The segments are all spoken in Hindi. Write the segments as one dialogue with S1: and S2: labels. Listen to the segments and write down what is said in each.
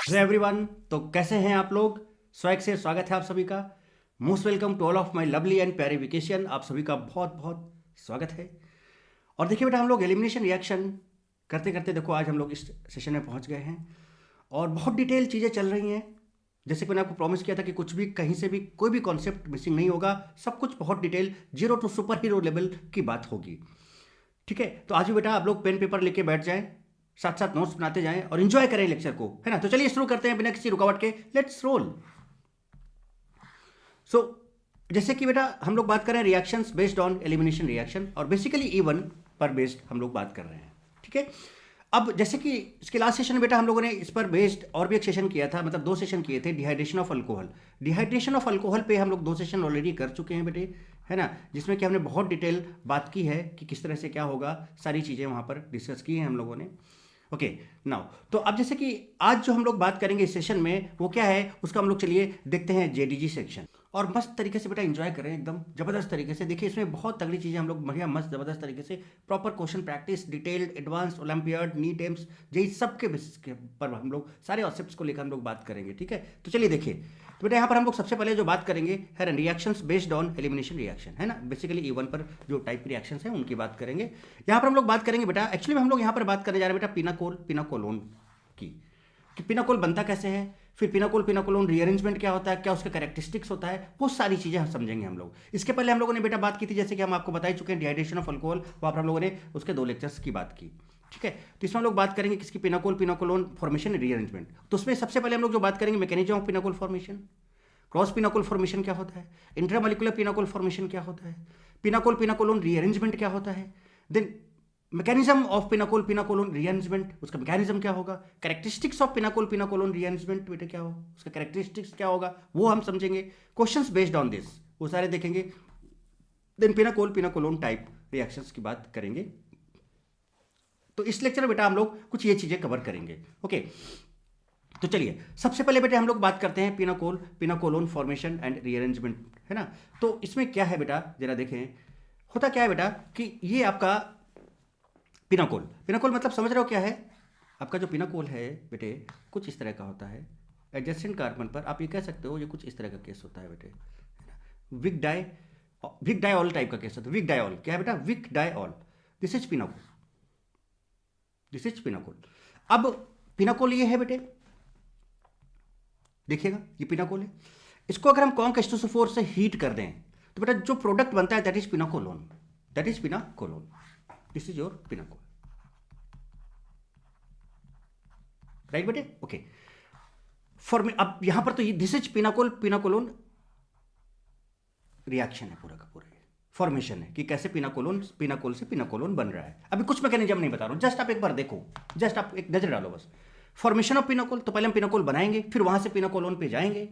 S1: हेलो एवरीवन, तो कैसे हैं आप लोग। स्वैग से स्वागत है आप सभी का। Most welcome to all of my lovely and प्यारे वेकेशन। आप सभी का बहुत बहुत स्वागत है। और देखिए बेटा, हम लोग एलिमिनेशन रिएक्शन करते करते देखो आज हम लोग इस सेशन में पहुंच गए हैं और बहुत डिटेल चीज़ें चल रही हैं। जैसे कि मैंने आपको प्रॉमिस किया था कि कुछ भी कहीं से भी कोई भी कॉन्सेप्ट मिसिंग नहीं होगा, सब कुछ बहुत detail zero to superhero level की बात होगी। ठीक है, तो आज भी बेटा आप लोग पेन पेपर लेके बैठ जाएं, साथ साथ नोट्स बनाते जाएं और एंजॉय करें लेक्चर को, है ना। तो चलिए शुरू करते हैं बिना किसी रुकावट के। Let's roll. सो जैसे कि बेटा हम लोग बात कर रहे हैं reactions based on elimination reaction और बेसिकली E1 पर बेस्ड हम लोग बात कर रहे हैं। ठीक है, अब जैसे कि इसके लास्ट सेशन में बेटा हम लोगों ने इस पर बेस्ड और भी एक सेशन किया था, मतलब 2 सेशन किए थे। Dehydration of alcohol, dehydration of alcohol पे हम लोग 2 सेशन ऑलरेडी कर चुके हैं बेटे, है ना, जिसमें कि हमने बहुत डिटेल बात की है कि किस तरह से क्या होगा, सारी चीज़ें वहाँ पर डिस्कस की हैं हम लोगों ने। ओके नाउ, तो अब जैसे कि आज जो हम लोग बात करेंगे इस सेशन में वो क्या है उसका हम लोग चलिए देखते हैं जेडीजी सेक्शन। और मस्त तरीके से बेटा एंजॉय करें एकदम जबरदस्त तरीके से। देखिए इसमें बहुत तगड़ी चीज़ें हम लोग बढ़िया मस्त जबरदस्त तरीके से proper question practice, detailed, advance, Olympiad, NEET, AIIMS, JEE सब के बेसिस के पर हम लोग सारे कॉन्सेप्ट्स को लेकर हम लोग बात करेंगे। ठीक है, तो चलिए देखिए। तो बेटा यहाँ पर हम लोग सबसे पहले जो बात करेंगे है reactions based on elimination reaction, है ना। बेसिकली E1 पर जो टाइप की रिएक्शंस हैं उनकी बात करेंगे। यहाँ पर हम लोग बात करेंगे बेटा, एक्चुअली हम लोग यहाँ पर बात करने जा रहे हैं बेटा पिनाकोल पिनाकोलोन की, कि पिनाकोल बनता कैसे है, फिर पिनाकोल पिनाकोलोन रीअरेंजमेंट क्या होता है, क्या उसका कैरेक्टरिस्टिक्स होता है, वो सारी चीज़ें हम समझेंगे हम लोग। इसके पहले हम लोगों ने बेटा बात की थी, जैसे कि हम आपको बता ही चुके हैं, डिहाइड्रेशन ऑफ अल्कोहल, वहाँ पर हम लोगों ने उसके 2 लेक्चर्स की बात की। ठीक है, तो इसमें हम लोग बात करेंगे किसकी, पिनाकोल पिनाकोलोन फॉर्मेशन रीअरेंजमेंट। तो उसमें सबसे पहले हम लोग जो बात करेंगे mechanism of pinacol formation, cross pinacol formation क्या होता है, इंट्रामोलिकुलर पिनाकोल फॉर्मेशन क्या होता है, पिनाकोल पिनाकोलोन रीअरेंजमेंट क्या होता है, then mechanism of pinacol pinacolone rearrangement, उसका मैकेनिज्म क्या होगा, characteristics of pinacol pinacolone rearrangement बेटा क्या होगा, उसका कैरेक्टरिस्टिक्स क्या होगा वो हम समझेंगे, क्वेश्चंस बेस्ड ऑन दिस वो सारे देखेंगे। देन पिनाकोल पिनाकोलोन टाइप रिएक्शंस की बात करेंगे। तो इस लेक्चर में बेटा हम लोग कुछ ये चीजें कवर करेंगे। ओके, तो चलिए सबसे पहले बेटा हम लोग बात करते हैं pinacol pinacolone formation and rearrangement, है ना। तो इसमें क्या है बेटा जरा देखें, होता क्या है बेटा कि ये आपका पिनाकोल, पिनाकोल मतलब समझ रहे हो क्या है, आपका जो पिनाकोल है बेटे कुछ इस तरह का होता है। एडजेसेंट कार्बन पर आप ये कह सकते हो ये कुछ इस तरह का केस होता है बेटे, विक डायऑल टाइप का केस होता है। विक डायऑल क्या है बेटा, vic diol, this is pinacol, this is pinacol. अब पिनाकोल ये है बेटे, देखिएगा ये पिनाकोल है, इसको अगर हम कॉन्क H2SO4 से हीट कर दें तो बेटा जो प्रोडक्ट बनता है that is pinacolone, that is pinacolone, this is your pinacol, right बेटे। ओके, अब यहां पर तो this is pinacol pinacolone reaction है, पूरा का पूरा फॉर्मेशन है कि कैसे पिनाकोलोन पिनाकोल से पिनाकोलोन बन रहा है। अभी कुछ मैकेनिज्म नहीं बता रहा हूं, जस्ट आप एक बार देखो, जस्ट आप एक नजर डालो बस। फॉर्मेशन ऑफ पिनाकोल, तो पहले हम पिनाकोल बनाएंगे फिर वहां से पिनाकोलोन पे जाएंगे,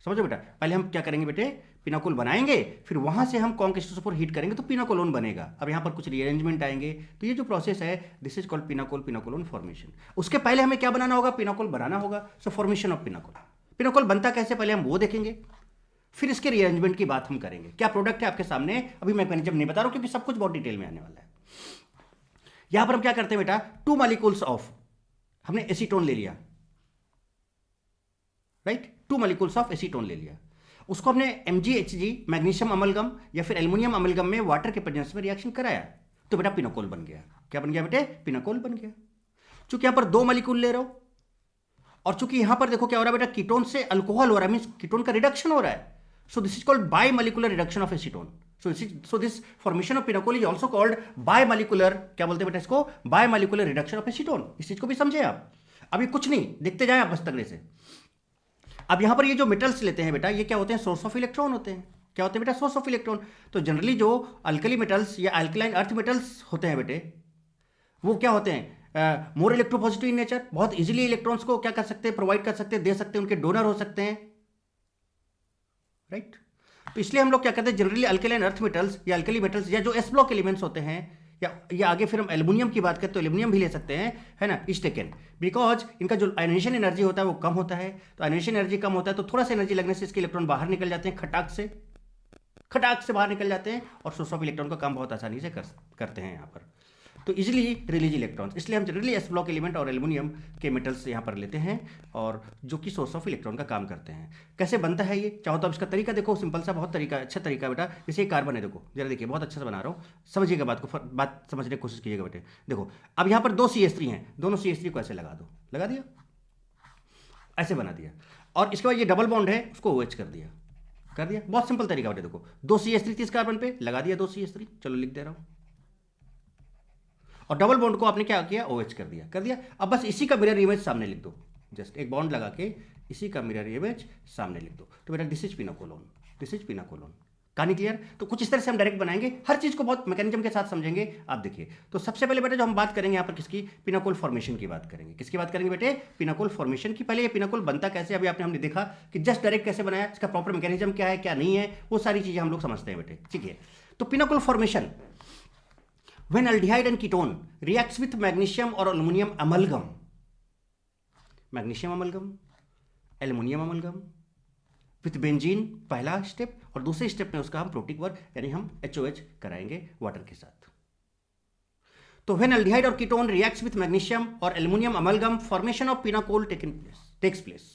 S1: समझो बेटा। पहले हम क्या करेंगे बेटे, पिनाकोल बनाएंगे फिर वहां से हम कॉन्क H2SO4 हीट करेंगे तो पिनाकोलोन बनेगा। अब यहां पर कुछ रीअरेंजमेंट आएंगे, तो ये जो प्रोसेस है this is called pinacol pinacolone formation. उसके पहले हमें क्या बनाना होगा, पिनाकोल बनाना होगा। So formation of pinacol, pinacol बनता कैसे पहले हम वो देखेंगे, फिर इसके रीअरेंजमेंट की बात हम करेंगे। क्या प्रोडक्ट है आपके सामने, अभी मैं मैकेनिज्म नहीं बता रहा हूं क्योंकि सब कुछ बहुत डिटेल में आने वाला है। यहां पर हम क्या करते हैं बेटा, 2 मॉलिक्यूल्स ऑफ, हमने एसीटोन ले लिया, राइट, 2 मॉलिक्यूल्स ऑफ एसीटोन ले लिया, उसको हमने MgHg मैग्नीशियम अमलगम या फिर एल्युमिनियम अमलगम में वाटर के प्रेजेंस में रिएक्शन कराया तो बेटा पिनाकोल बन गया। क्या बन गया बेटे, पिनाकोल बन गया। चूंकि यहां पर 2 मॉलिक्यूल ले रहे हो और चूंकि यहां पर देखो क्या हो रहा है बेटा, कीटोन से अल्कोहल हो रहा है, मींस कीटोन का रिडक्शन हो रहा है। सो this is called by molecular reduction of acetone. So this formation of pinacol is also called by molecular, क्या बोलते हैं बेटा इसको, bye molecular reduction of acetone. इस चीज को भी समझे आप, अभी कुछ नहीं देखते जाए आप बस तगड़े से। अब यहां पर ये जो मेटल्स लेते हैं बेटा ये क्या होते हैं, सोर्स ऑफ इलेक्ट्रॉन होते हैं। क्या होते हैं बेटा, सोर्स ऑफ इलेक्ट्रॉन। तो जनरली जो अल्कली मेटल्स या अल्कलाइन अर्थ मेटल्स होते हैं बेटे वो क्या होते हैं, मोर इलेक्ट्रोपॉजिटिव इन नेचर, बहुत इजीली इलेक्ट्रॉन्स को क्या कर सकते हैं, प्रोवाइड कर सकते हैं, दे सकते हैं, उनके डोनर हो सकते हैं, राइट। तो इसलिए हम लोग क्या करते हैं, जनरली अल्कलाइन अर्थ मेटल्स या अल्कली मेटल्स या जो एस ब्लॉक एलिमेंट्स होते हैं या आगे फिर हम एल्युमिनियम की बात करें तो एल्युमिनियम भी ले सकते हैं, है ना, इज टेकन बिकॉज इनका जो आयनाइजेशन एनर्जी होता है वो कम होता है। तो आयनाइजेशन एनर्जी कम होता है तो थोड़ा सा एनर्जी लगने से इसके इलेक्ट्रॉन बाहर निकल जाते हैं, खटाक से बाहर निकल जाते हैं और सोर्स ऑफ इलेक्ट्रॉन का काम बहुत आसानी से करते हैं यहाँ पर। तो इजीली रिलीज इलेक्ट्रॉन्स, इसलिए हम जनरली एस ब्लॉक एलिमेंट और एल्युमिनियम के मेटल्स यहाँ पर लेते हैं और जो कि सोर्स ऑफ इलेक्ट्रॉन का काम करते हैं। कैसे बनता है ये, चाहो तो अब इसका तरीका देखो, सिंपल सा बहुत तरीका, अच्छा तरीका बेटा। जैसे कार्बन है, देखो जरा देखिए, बहुत अच्छा से बना रहा हूँ, समझिएगा बात को, बात समझने की कोशिश कीजिएगा बेटे। देखो अब यहाँ पर दो CH3 हैं, दोनों CH3 को ऐसे लगा दो, लगा दिया, ऐसे बना दिया, और इसके बाद ये डबल बॉन्ड है उसको OH कर दिया, कर दिया। बहुत सिंपल तरीका बेटे, देखो दो CH3 थी इस कार्बन पे, लगा दिया दो CH3, चलो लिख दे रहा हूं, और डबल बॉन्ड को आपने क्या किया, OH कर दिया, कर दिया। अब बस इसी का मिरर इमेज सामने लिख दो, जस्ट एक बॉन्ड लगा के इसी का मिरर इमेज सामने लिख दो, तो बेटा this is pinacolone, this is पिनाकोलोन। कहानी क्लियर? तो कुछ इस तरह से हम डायरेक्ट बनाएंगे, हर चीज को बहुत मैकेनिज्म के साथ समझेंगे। आप देखिए, तो सबसे पहले बेटे जो हम बात करेंगे यहाँ पर किसकी, पिनाकोल फॉर्मेशन की बात करेंगे। किसकी बात करेंगे बेटे, पिनाकोल फॉर्मेशन की। पहले ये पिनाकोल बनता कैसे, अभी आपने हमने देखा कि जस्ट डायरेक्ट कैसे बनाया, इसका प्रॉपर मैकेनिज्म क्या है क्या नहीं है, वो सारी चीजें हम लोग समझते हैं बेटे, ठीक है। तो pinacol formation when aldehyde and ketone reacts with magnesium or aluminum amalgam, magnesium amalgam, aluminum amalgam with benzene, पहला स्टेप, और दूसरे स्टेप में उसका हम प्रोटिक वर्क यानी हम HOH कराएंगे वाटर के साथ। तो when aldehyde और ketone reacts with magnesium और aluminum amalgam, formation of pinacol takes place।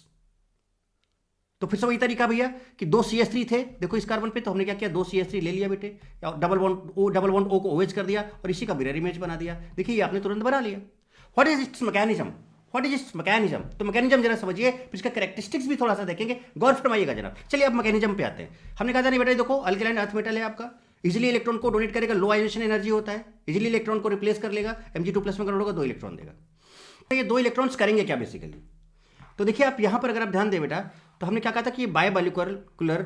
S1: तो फिर से वही तरीका भैया कि दो CH3 थे, देखो इस कार्बन पे, तो हमने क्या किया, दो CH3 ले लिया बेटे, डबल बॉन्ड O को OH कर दिया और इसी का मिरर इमेज बना दिया। देखिए ये आपने तुरंत बना लिया। What is it's mechanism, what is it's mechanism, तो मैकेनिज्म जरा समझिए, फिर इसका कैरेक्टरिस्टिक्स भी थोड़ा सा देखेंगे, गौर फरमाइएगा जनाब। चलिए अब मैकेनिज्म पे आते हैं। हमने कहा था नहीं बेटा, देखो अल्कलाइन अर्थ मेटल है आपका, इजिली इलेक्ट्रॉन को डोनेट करेगा, लो आयोनेशन एनर्जी होता है, इजिली इलेक्ट्रॉन को रिप्लेस कर लेगा, Mg2+ में कन्वर्ट होगा, 2 इलेक्ट्रॉन देगा। ये 2 इलेक्ट्रॉन्स करेंगे क्या बेसिकली, तो देखिए आप यहां पर अगर आप ध्यान दें बेटा, तो हमने क्या कहा था कि बायोमॉलिक्यूलर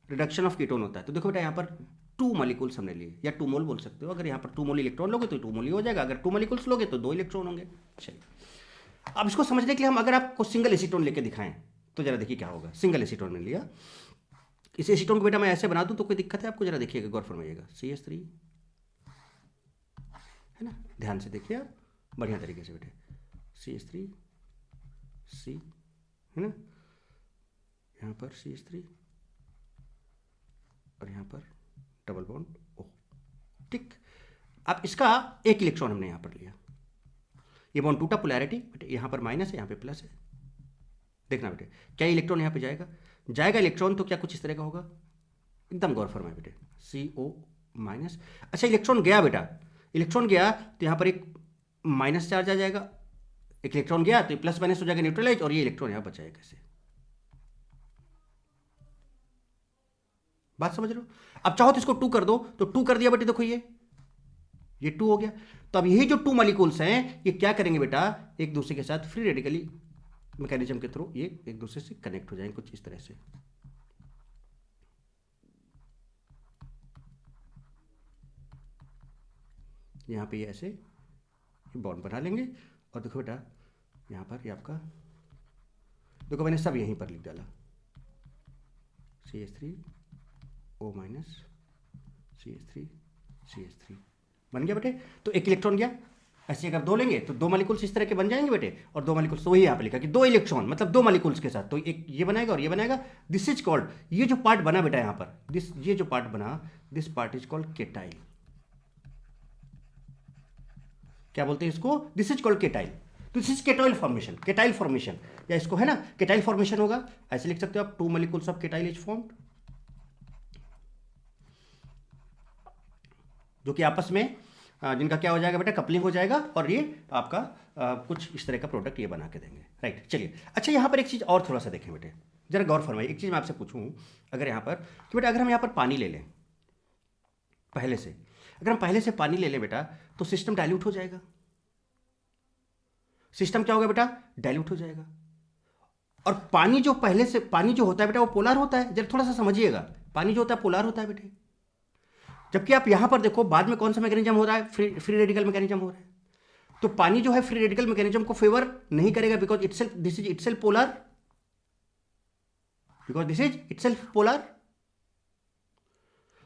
S1: रिडक्शन ऑफ कीटोन होता है। तो देखो बेटा यहाँ पर 2 मॉलिक्यूल्स हमने लिए, या 2 मोल बोल सकते हो। अगर यहाँ पर 2 मोल इलेक्ट्रॉन लोगे तो 2 मोल ही हो जाएगा, अगर 2 मॉलिक्यूल्स लोगे तो 2 इलेक्ट्रॉन होंगे। चलिए अब इसको समझने के लिए हम अगर आपको सिंगल एसीटोन लेके दिखाएं तो जरा देखिए क्या होगा। सिंगल एसीटोन में लिया, इस एसीटोन को बेटा मैं ऐसे बना दूं तो कोई दिक्कत है आपको, जरा देखिएगा, गौर फरमाइएगा। CH3 है ना, ध्यान से देखिए आप बढ़िया तरीके से बेटे, CH3 C है ना, यहाँ पर CH3 और यहाँ पर डबल बॉन्ड O, ठीक। अब इसका एक इलेक्ट्रॉन हमने यहाँ पर लिया, ये बॉन्ड टूटा, पोलैरिटी बेटे यहाँ पर माइनस है, यहाँ पे प्लस है। देखना बेटे क्या इलेक्ट्रॉन यहाँ पे जाएगा, जाएगा इलेक्ट्रॉन तो क्या कुछ इस तरह का होगा, एकदम गौर फरमाए बेटे, CO-। अच्छा इलेक्ट्रॉन गया बेटा, इलेक्ट्रॉन गया तो यहाँ पर एक माइनस चार्ज आ जाएगा, एक इलेक्ट्रॉन गया तो प्लस माइनस हो जाएगा न्यूट्रलाइज, और ये इलेक्ट्रॉन यहाँ बचाएगा कैसे, बात समझ रहे हो। अब चाहो तो इसको 2 कर दो, तो 2 कर दिया बेटे, देखो ये 2 हो गया। तो अब यही जो 2 मॉलिक्यूल्स हैं ये क्या करेंगे बेटा, एक दूसरे के साथ फ्री रेडिकली मैकेनिज्म के थ्रू ये एक दूसरे से कनेक्ट हो जाएंगे कुछ इस तरह से। यहां पे ये ऐसे बॉन्ड बना लेंगे, और देखो बेटा यहां पर ये आपका, देखो मैंने सब यहीं पर लिख डाला, CH3 O-, CH3 बन गया बेटे। तो एक इलेक्ट्रॉन गया, ऐसे अगर 2 लेंगे तो 2 मॉलिक्यूल्स इस तरह के बन जाएंगे बेटे, और 2 मॉलिक्यूल्स, तो वही यहाँ पे लिखा कि 2 इलेक्ट्रॉन मतलब 2 मॉलिक्यूल्स के साथ, तो एक ये बनाएगा और ये बनाएगा। दिस इज कॉल्ड, ये जो पार्ट बना बेटा यहाँ पर, ये जो पार्ट बना, दिस पार्ट इज कॉल्ड केटाइल। क्या बोलते हैं इसको, दिस इज कॉल्ड केटाइल। तो दिस इज केटाइल फॉर्मेशन, केटाइल फॉर्मेशन, या इसको है ना केटाइल फॉर्मेशन होगा, ऐसे लिख सकते हो आप, 2 मॉलिक्यूल्स ऑफ केटाइल इज फॉर्म्ड, जो कि आपस में जिनका क्या हो जाएगा बेटा, कपलिंग हो जाएगा, और ये आपका कुछ इस तरह का प्रोडक्ट ये बना के देंगे, राइट। चलिए अच्छा यहाँ पर एक चीज़ और थोड़ा सा देखें बेटे, जरा गौर फरमाइए। एक चीज़ मैं आपसे पूछूं, अगर यहाँ पर कि बेटा अगर हम यहाँ पर पानी ले लें पहले से, अगर हम पहले से पानी ले लें बेटा, तो सिस्टम डाइल्यूट हो जाएगा। सिस्टम क्या होगा बेटा, डाइल्यूट हो जाएगा। और पानी जो पहले से, पानी जो होता है बेटा वो पोलर होता है, जरा थोड़ा सा समझिएगा, पानी जो होता है पोलर होता है बेटे। जबकि आप यहां पर देखो बाद में कौन सा मैकेनिज्म हो रहा है, फ्री रेडिकल मैकेनिज्म हो रहा है। तो पानी जो है फ्री रेडिकल मैकेनिज्म को फेवर नहीं करेगा, because itself, this is itself polar, because this is itself polar.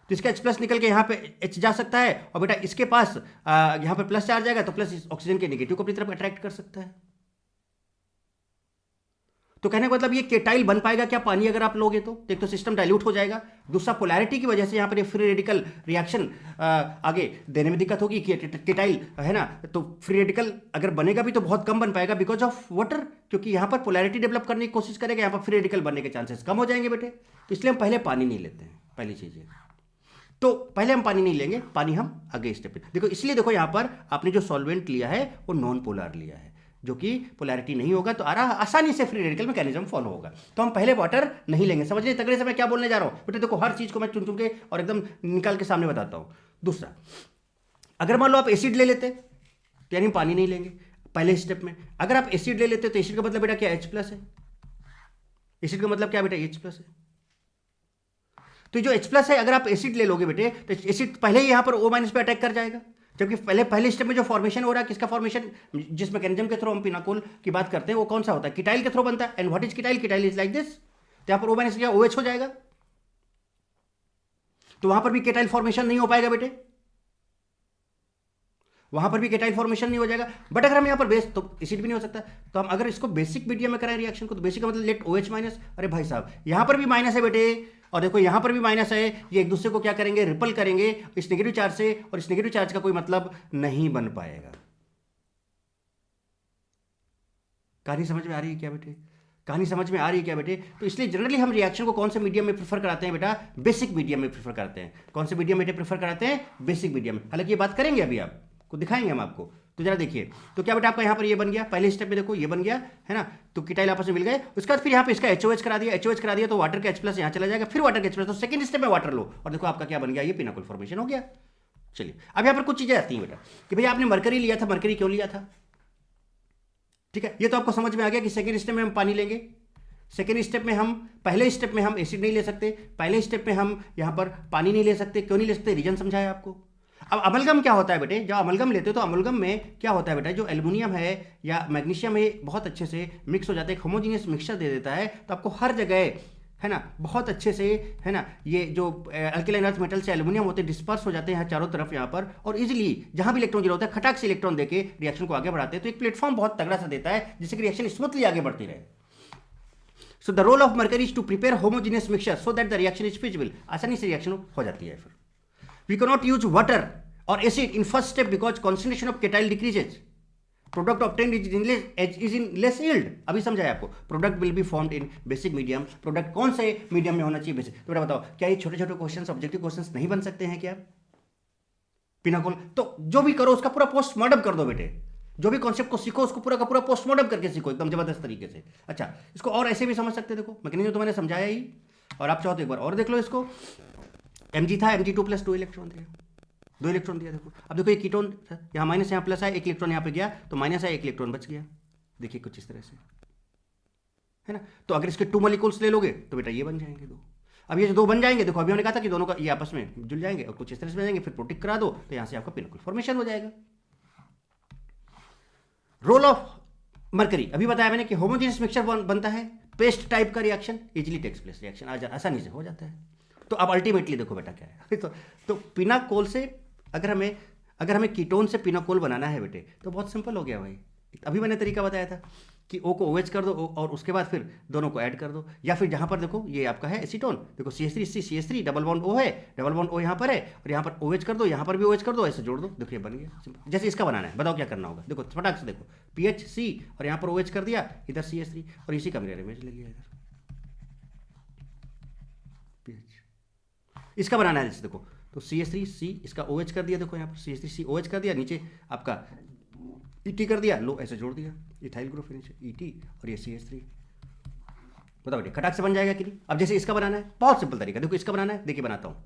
S1: तो इसका H+ निकल के यहां पे H जा सकता है, और बेटा इसके पास यहां पर प्लस चार्ज आएगा, तो प्लस ऑक्सीजन के नेगेटिव को अपनी तरफ अट्रैक्ट कर सकता है। तो कहने का मतलब ये केटाइल बन पाएगा क्या पानी अगर आप लोगे तो एक तो सिस्टम डाइल्यूट हो जाएगा, दूसरा पोलैरिटी की वजह से यहाँ पर ये फ्री रेडिकल रिएक्शन आगे देने में दिक्कत होगी कि केटाइल है ना, तो फ्री रेडिकल अगर बनेगा भी तो बहुत कम बन पाएगा बिकॉज ऑफ वाटर, क्योंकि यहाँ पर पोलैरिटी डेवलप करने की कोशिश करेगा, यहाँ पर फ्री रेडिकल बनने के चांसेस कम हो जाएंगे बेटे। तो इसलिए हम पहले पानी नहीं लेते हैं, पहली चीज़ है। तो पहले हम पानी नहीं लेंगे, पानी हम आगे स्टेप पे देखो। इसलिए देखो यहाँ पर आपने जो सॉल्वेंट लिया है वो नॉन पोलर लिया है, जो कि पोलैरिटी नहीं होगा तो आसानी से फ्री रेडिकल मैकेनिज्म फॉलो होगा। तो हम पहले वाटर नहीं लेंगे। समझ रहे तगड़े से मैं क्या बोलने जा रहा हूँ बेटा? देखो हर चीज़ को मैं चुन चुन के और एकदम निकाल के सामने बताता हूँ। दूसरा, अगर मान लो आप एसिड ले लेते तो यानी हम पानी नहीं लेंगे पहले स्टेप में। अगर आप एसिड ले लेते तो एसिड का मतलब बेटा क्या? H+ है। एसिड का मतलब क्या बेटा? H+ है। तो जो H+ है, अगर आप एसिड ले लोगे बेटे तो एसिड पहले ही यहां पर O- पे अटैक कर जाएगा, जबकि पहले स्टेप में जो फॉर्मेशन हो रहा है, किसका फॉर्मेशन, जिस मैकेनिज्म के थ्रू हम पिनाकोल की बात करते हैं वो कौन सा होता है? कीटाइल के थ्रू बनता है। And what is ketyl? Ketyl is like this. तो यहां पर O- क्या OH हो जाएगा, तो वहां पर भी कीटाइल फॉर्मेशन नहीं हो पाएगा बेटे, वहां पर भी कीटाइल फॉर्मेशन नहीं हो जाएगा। बट अगर हम यहां पर बेस, तो एसिड भी नहीं हो सकता। तो हम अगर इसको बेसिक मीडियम में कराएं रिएक्शन को, तो बेसिक का मतलब लेट OH-। अरे भाई साहब यहां पर भी माइनस है बेटे, और देखो यहां पर भी माइनस है। ये एक दूसरे को क्या करेंगे? रिपल करेंगे इस नेगेटिव चार्ज से, और इस नेगेटिव चार्ज का कोई मतलब नहीं बन पाएगा। कहानी समझ में आ रही है क्या बेटे? कहानी समझ में आ रही है क्या बेटे? तो इसलिए जनरली हम रिएक्शन को कौन से मीडियम में प्रेफर कराते हैं बेटा? बेसिक मीडियम में प्रेफर करते हैं। कौन से मीडियम में प्रेफर कराते हैं? बेसिक मीडियम में। हालांकि ये बात करेंगे अभी, आपको दिखाएंगे हम आपको। तो जरा देखिए, तो क्या बेटा आपका यहाँ पर ये बन गया, पहले स्टेप में देखो ये बन गया है ना, तो कीटाइल आपस में मिल गए। उसके बाद फिर यहाँ पे इसका HOH करा दिया, HOH करा दिया तो वाटर का H+ यहाँ चला जाएगा, फिर वाटर का H+, तो सेकंड स्टेप में वाटर लो और देखो आपका क्या बन गया? ये पिनाकोल फॉर्मेशन हो गया। चलिए अब यहाँ पर कुछ चीजें आती हैं बेटा कि भैया आपने मरकरी लिया था, मरकरी क्यों लिया था? ठीक है, ये तो आपको समझ में आ गया कि सेकंड स्टेप में हम पानी लेंगे, सेकेंड स्टेप में हम, पहले स्टेप में हम एसिड नहीं ले सकते, पहले स्टेप में हम यहाँ पर पानी नहीं ले सकते। क्यों नहीं ले सकते? रीजन समझाया आपको। अब अमलगम क्या होता है बेटे? जब अमलगम लेते हो तो अमलगम में क्या होता है बेटा? जो एल्युमिनियम है या मैग्नीशियम है बहुत अच्छे से मिक्स हो जाता है, एक होमोजीनियस मिक्सचर दे देता है। तो आपको हर जगह है ना बहुत अच्छे से है ना, ये जो अल्कलाइन अर्थ मेटल से एल्युमिनियम होते हैं डिस्पर्स हो जाते हैं चारों तरफ यहाँ पर, और इजीली जहाँ भी इलेक्ट्रॉन जीरो होता है खटाक से इलेक्ट्रॉन देके रिएक्शन को आगे बढ़ाते हैं। तो एक प्लेटफॉर्म बहुत तगड़ा सा देता है जिससे कि रिएक्शन स्मूथली आगे बढ़ती रहे। So the role of mercury is to prepare homogeneous mixture so that the reaction is feasible. आसानी से रिएक्शन हो जाती है। फिर we cannot use water or acid in first step because concentration of ketyl decreases. Product obtained is in less yield. अभी समझाया आपको। Product will be formed in basic medium. Product कौन से मीडियम में होना चाहिए बेसिक? तो बेटा बताओ, क्या ये छोटे छोटे क्वेश्चन ऑब्जेक्टिव क्वेश्चन नहीं बन सकते हैं क्या? पिनाकोल तो जो भी करो उसका पूरा पोस्टमार्टम कर दो बेटे, जो भी कॉन्सेप्ट को सीखो उसको पूरा का पूरा पोस्टमार्टम करके सीखो एकदम जबरदस्त तरीके से। अच्छा, इसको और ऐसे भी समझ सकते हैं। देखो मैकेनिज्म तो मैंने समझाया ही, और आप चाहो तो एक बार और देख लो इसको। Mg था, Mg2+ 2 इलेक्ट्रॉन दिया, 2 इलेक्ट्रॉन दिया। देखो अब देखो ये कीटोन, यहाँ माइनस यहाँ प्लस है, एक इलेक्ट्रॉन यहाँ पे गया तो माइनस है, एक इलेक्ट्रॉन बच गया। देखिए कुछ इस तरह से है ना। तो अगर इसके 2 मॉलिक्यूल्स ले लोगे तो बेटा ये बन जाएंगे 2। अब ये जो 2 बन जाएंगे, देखो अभी हमने कहा था कि दोनों का ये आपस में जुड़ जाएंगे और कुछ इस तरह से बन जाएंगे, फिर प्रोटेक्ट करा दो तो यहाँ से आपका पिनाकोल फॉर्मेशन हो जाएगा। रोल ऑफ मरकरी अभी बताया मैंने कि होमोजेनियस मिक्सचर बनता है, पेस्ट टाइप का reaction easily takes place, reaction आसानी से हो जाता है। तो अब अल्टीमेटली देखो बेटा क्या है तो पिनाकोल से अगर हमें कीटोन से पिनाकोल बनाना है बेटे तो बहुत सिंपल हो गया भाई। अभी मैंने तरीका बताया था कि O को OH कर दो और उसके बाद फिर दोनों को ऐड कर दो, या फिर जहाँ पर देखो ये आपका है एसीटोन, देखो CH3 डबल बॉन्ड O है, डबल बॉन्ड O यहाँ पर है और यहाँ पर OH कर दो, यहाँ पर भी OH कर दो, ऐसे जोड़ दो, देखो ये बन गया। जैसे इसका बनाना है, बताओ क्या करना होगा? देखो फटाक से देखो PHC और यहाँ पर OH कर दिया, इधर CH3 और इसी का मिरर इमेज ले लिया इधर PH। इसका बनाना है जैसे देखो तो CH3C इसका OH कर दिया, देखो यहाँ पर CH3C OH कर दिया, नीचे आपका ET कर दिया, लो ऐसे जोड़ दिया, इथाइल ग्रुप फिर नीचे ET और ये CH3। बताओ बेटे खटाक से बन जाएगा कि नहीं? अब जैसे इसका बनाना है, बहुत सिंपल तरीका, देखो इसका बनाना है, देखिए बनाता हूँ।